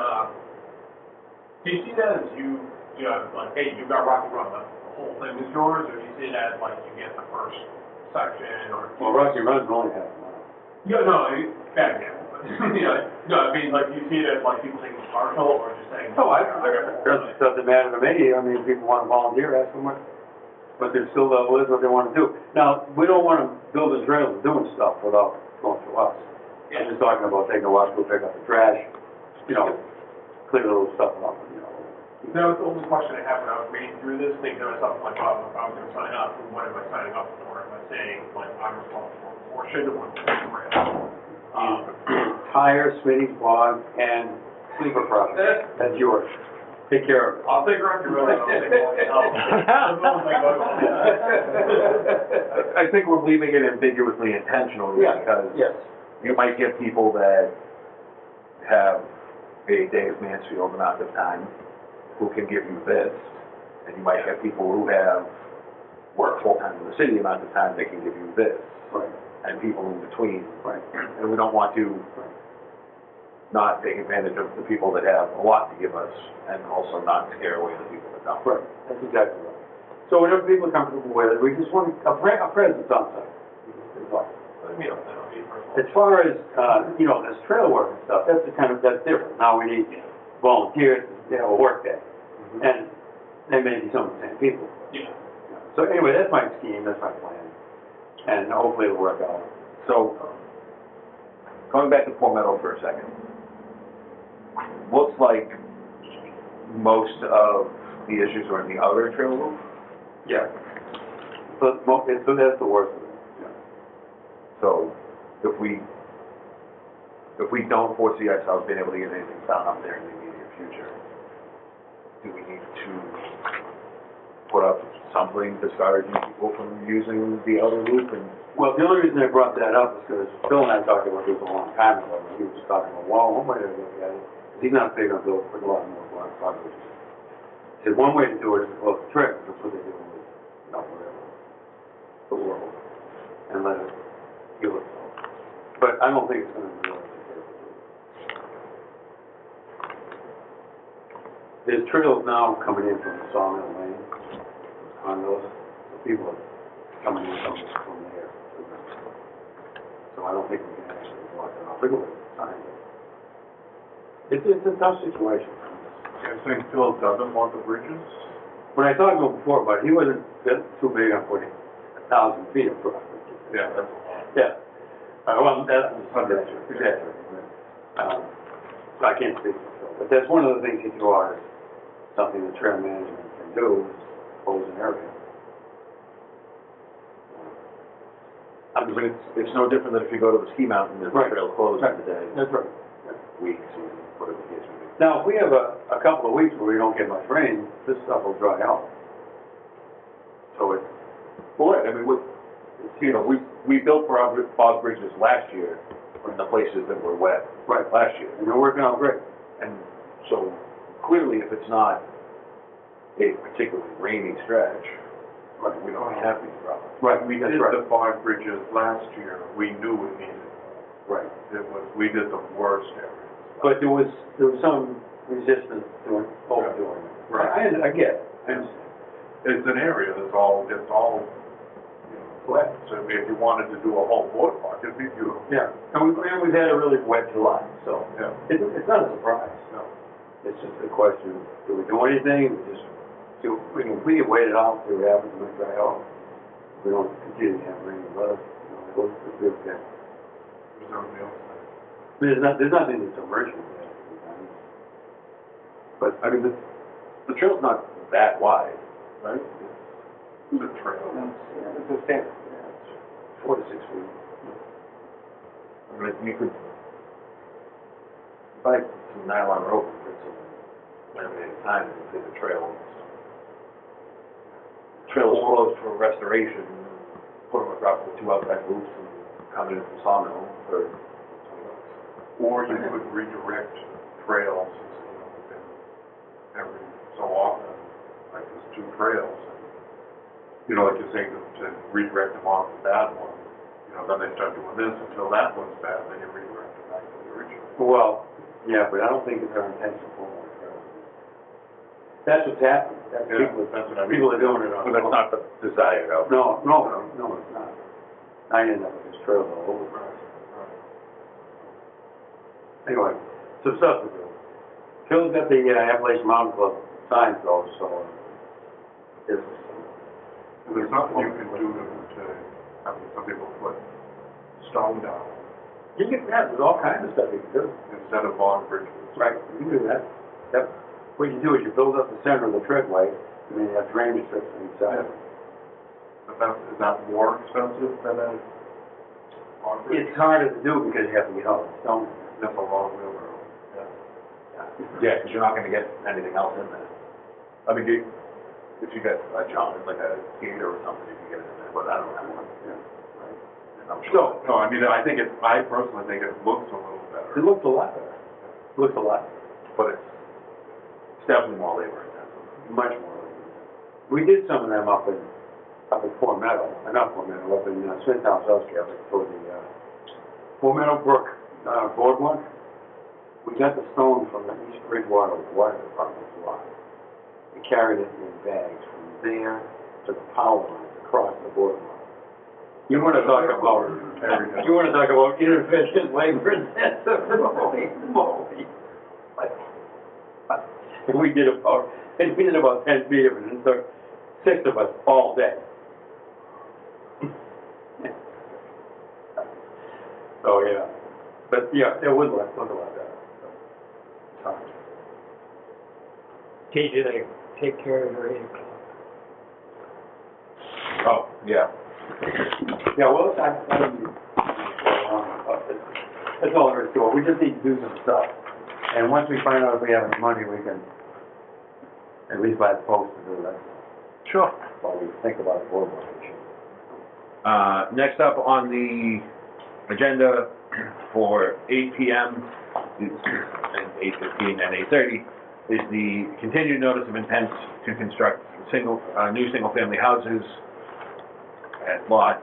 do you see that as you know, like, hey, you got Rocky Run, the whole thing is yours, or do you see it as like you get the first section, or? Well, Rocky Run's only half a mile. Yeah, no, bad example, but, no, I mean, like, do you see it as like people think it's partial, or just saying? Oh, doesn't matter to me. I mean, if people want to volunteer, ask them what their skill level is, what they want to do. Now, we don't want them building trails and doing stuff without going through us. I'm just talking about taking a walk, go pick up the trash, you know, clear a little stuff up, you know. That was the only question I had when I was reading through this, thinking to myself, like, oh, if I was gonna sign up, what am I signing up for? Am I saying, like, I'm responsible for a portion or Tire, Smitty's Bog, and sleeper product. That's yours. Take care of it. I'll take Rocky Road, I don't think I think we're leaving it ambiguously intentionally Yeah, because yes. you might get people that have a day of Mansfield amount of time who can give you this, and you might have people who have work full-time in the city amount of time that can give you this. Right. And people in between. Right. And we don't want to not take advantage of the people that have a lot to give us, and also not scare away the people that don't. Right, that's exactly right. So whatever people are comfortable with, we just want a presence on site. As far as, you know, this trail work and stuff, that's different. Now we need volunteers to have a work day. And they may be some of the same people. Yeah. So anyway, that's my scheme, that's my plan. And hopefully it'll work out. So, going back to Poor Meadow for a second, looks like most of the issues are in the outer trail loop. Yeah. So that's the worst of it. Yeah. So, if we don't foresee ourselves being able to get anything done up there in the immediate future, do we need to put up something discouraging people from using the outer loop? And Well, the only reason I brought that up is because Phil and I talked about this a long time ago. He was talking about, well, one way to look at it, he's not big on put a lot more progress. He said, one way to do it is to close the trail. That's what they do with, you know, whatever, the world, and let it heal itself. But I don't think it's going to be really There's trails now coming in from Sawmill Lane, condos, so people are coming in from there. So I don't think we can actually block it off. Look at the sign. It's a tough situation. You think Phil doesn't want the bridges? When I talked to him before, but he wasn't too big on putting 1,000 feet of property. Yeah, that's Yeah. Well, that's exactly. So I can't speak for Phil, but that's one of the things he threw out as something the trail management can do, is close an area. I mean, it's no different than if you go to the ski mountain, there's a trail closed for the day, That's right. weeks, or whatever the case may be. Now, if we have a couple of weeks where we don't get much rain, this stuff will dry out. So it, Well, I mean, we built for our fog bridges last year in the places that were wet last year. and they're working out great. And so clearly, if it's not a particularly rainy stretch, we don't have these problems. Right, we that's did right. the fog bridges last year, we knew it needed. Right. We did the worst areas. But there was some resistance to overdoing it. Right. I get it. I understand. It's an area that's all, you know, Wet. so if you wanted to do a whole boardwalk, it'd be beautiful. Yeah, and we've had a really wet July, so Yeah. it's not a surprise. No. It's just a question, do we do anything? We can wait it out, see what happens when it dry out. We don't continue to have rain and weather, you know, it goes to good thing. There's nobody else There's nothing that's emerging yet. But, I mean, the trail's not that wide, right? there. The trail. It's a standard. 4 to 6 feet. I mean, you could buy some nylon rope and put some laminated signs and say the trail is closed for restoration, put them across the 2 outside loops and come in from Sawmill for $20. Or you could redirect trails, within every so often, like there's 2 trails. Like you're saying, to redirect them off the bad one, then they start doing this until that one's bad, then you redirect them back to the original. Well, yeah, but I don't think it's our intention to pull more trails. That's what's happening. That's what I mean. People are doing it on. But that's not the desired outcome. No, it's not. I end up with this trail all over. Anyway, some stuff to do. Phil's got the Appalachian Mountain Club signs though, so There's nothing you can do to have some people put stone down you can, there's all kinds of stuff you can do. instead of log bridges. Right, you can do that. Yep. What you do is you build up the center of the treadway, and then you have drainage strips on each side. But is that more expensive than a log bridge? It's harder to do because you have to get all the stone. That's a long wheel road. Yeah, because you're not gonna get anything else in there. I mean, if you got a jump, like a gator or something, you can get it in there, but I don't have one. Yeah. And I'm sure. No, I mean, I personally think it looks a little better. It looks a lot better. It looks a lot better. But it's definitely more labor intensive. Much more. We did some of them up in Fort Meadow, not Fort Meadow, up in Smithtown, South Carolina, for the Fort Meadow Brook boardwalk. We got the stone from the East Bridgewater Water Department's lot. We carried it in bags from there to the power lines across the boardwalk. You want to talk about inefficient labor intensive? Holy moly! We did about 10 feet of it, and it took 6 of us all day. So, yeah. But, yeah, it would look a lot better. TJ, take care of your 8 o'clock. Oh, yeah. Yeah, well, that's all there is to it. We just need to do some stuff. And once we find out if we have any money, we can at least buy the post to do that. Sure. While we think about the boardwalk issue. Next up on the agenda for 8 p.m. and 8:15 and 8:30 is the continued notice of intent to construct new single-family houses at lot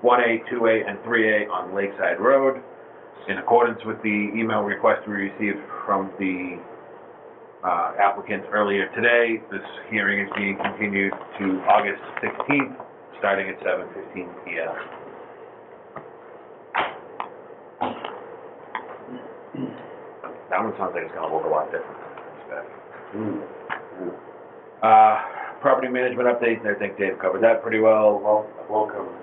1A, 2A, and 3A on Lakeside Road. In accordance with the email request we received from the applicant earlier today, this hearing is being continued to August 16th, starting at 7:15 p.m. That one sounds like it's going to look a lot different than this back. Property management updates, I think Dave covered that pretty well. Well covered.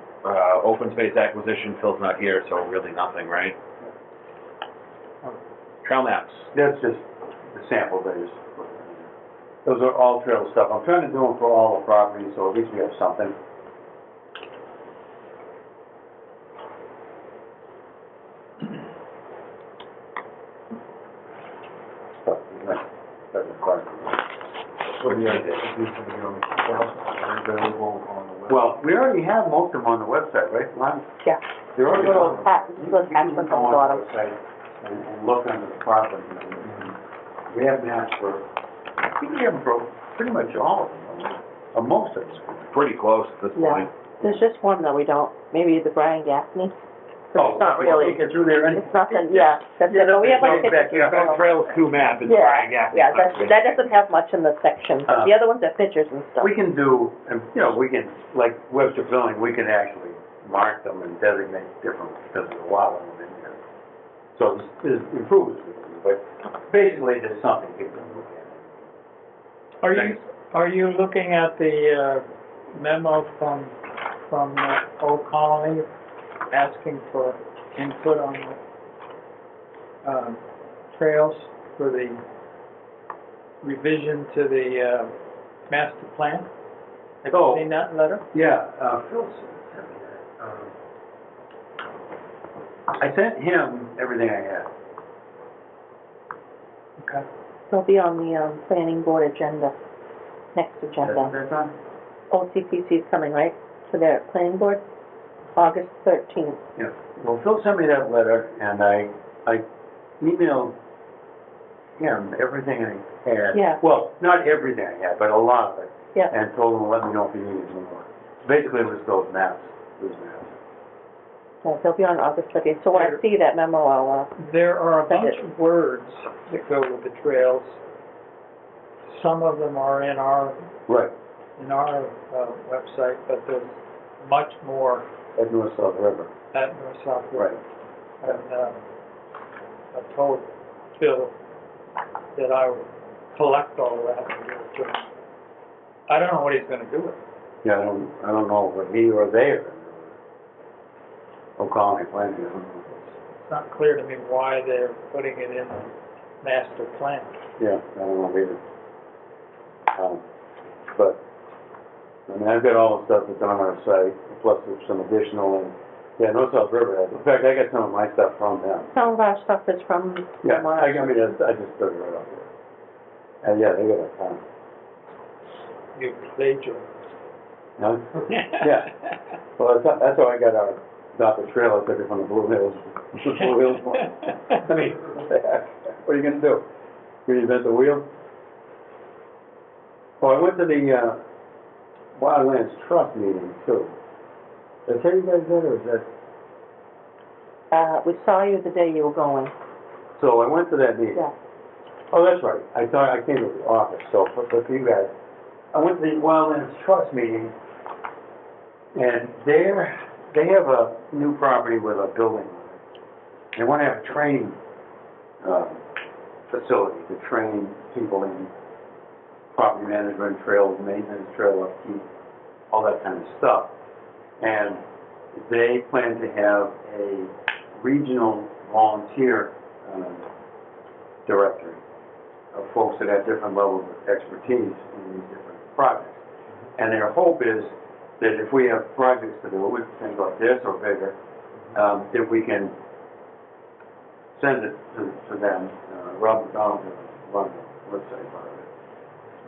Open space acquisition, Phil's not here, so really nothing, right? Trail maps. That's just the sample days. Those are all trail stuff. I'm trying to do them for all the properties, so at least we have something. What do you think? Available on the web? Well, we already have most of them on the website, right, Lon? Yeah. They're already Little on. little attachments on the bottom. website and look under the property. And we have maps for, I think we have them for pretty much all of them, or most of them. Pretty close at this Yeah. point. There's just one that we don't, maybe the Brian Gaffney. Oh, It's not we really, take it through there and. it's not that, yeah, that's it, but we have like Back pictures. here. Trails 2 map is Yeah, Brian Gaffney. yeah, that doesn't have much in the section, but the other ones have pictures and stuff. We can do, and, we can, like Webster Filling, we can actually mark them and designate different, because there's a lot of them in there. So there's improvements, but basically there's something you can look at. Are you looking at the memo from Old Colony asking for input on the trails for the revision to the master plan? Have you seen that letter? Yeah, Phil sent me that. I sent him everything I had. Okay. It'll be on the, planning board agenda, next agenda. That's on? OCPC is coming, right, for their planning board? August 13th. Yeah. Well, Phil sent me that letter, and I emailed him everything I had. Yeah. Well, not everything I had, but a lot of it. Yeah. And told him to let me know if he needed more. Basically, it was those maps, Yeah, they'll be on August 13th. So when I see that memo, I'll, There are a Send bunch it. of words that go with the trails. Some of them are in our Right, website, but there's much more at North South River. at North South Right. River. And, I told Phil that I would collect all of that and give it to him. I don't know what he's gonna do with it. Yeah, I don't know if he or they are. O'Connell planning, I don't know. It's not clear to me why they're putting it in the master plan. Yeah, I don't know either. But, I mean, I've got all the stuff that's on our site, plus there's some additional, and, yeah, North South River has, in fact, I got some of my stuff from them. some of our stuff is from. Yeah, from our- I mean, I just put it right up there. And, yeah, they got a ton. You plagiarized. Huh? Yeah. Well, that's how I got our Dr. Trail, I took it from the Blue Hills, the Blue Hills one. I mean, what the heck? What are you gonna do? Reinvent the wheel? Oh, I went to the, Wildlands Trust meeting too. Did I tell you guys that, or is that? We saw you the day you were going. So I went to that meeting. Yeah. Oh, that's right. I thought I came to the office, so for you guys. I went to the Wildlands Trust meeting, and they have a new property with a building on it. They want to have a training, facility to train people in property management, trail maintenance, trail upkeep, all that kind of stuff. And they plan to have a regional volunteer, directory of folks that have different levels of expertise in these different projects. And their hope is that if we have projects to do with things like this or bigger, if we can send it to them, Rob McDonald will run the website part of it.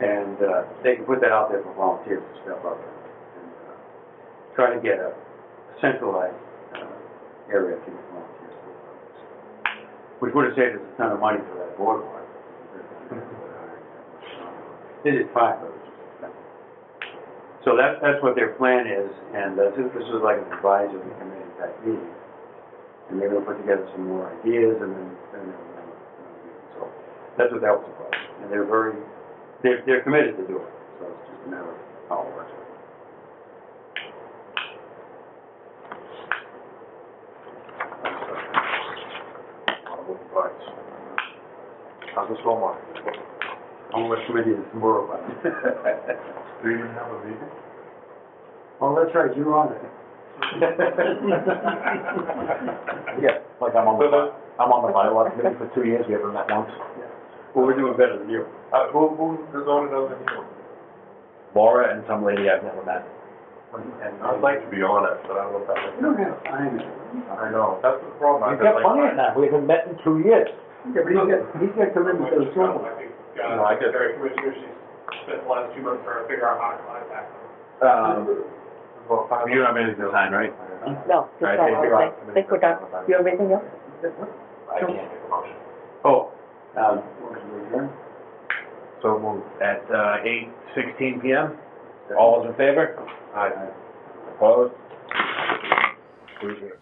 And they can put that out there for volunteers to step up and try to get a centralized area to get volunteers for projects. Which would have saved us a ton of money for that boardwalk. They did fine, but it was just expensive. So that's what their plan is, and this is like an advisory committee type meeting. And they're gonna put together some more ideas, and then so that's what that was about. And they're committed to do it, so it's just a matter of how it works. How's this going, Mark? On what committee is tomorrow about? Do you even have a meeting? Oh, that's right, you're on it. Yeah, like I'm on the bylaw committee for 2 years, we haven't met once. Well, we're doing better than you. Who's the zoning other than you? Laura and some lady I've never met. I'd like to be on it, but I don't know if that You don't have time. I know, that's the problem. You've got plenty of time, we haven't met in 2 years. Yeah, but he's got commitments to the school. I think, No, I get it. Secretary Commissioner, she's spent the last 2 months trying to figure out how to contact them. You don't have anything to sign, right? No, just Right, that, thank you. I think we're done. You have anything else? I can't make a motion. Oh, motion to adjourn? So moved. At 8:16 PM? All those in favor? Aye. Opposed? Approve it.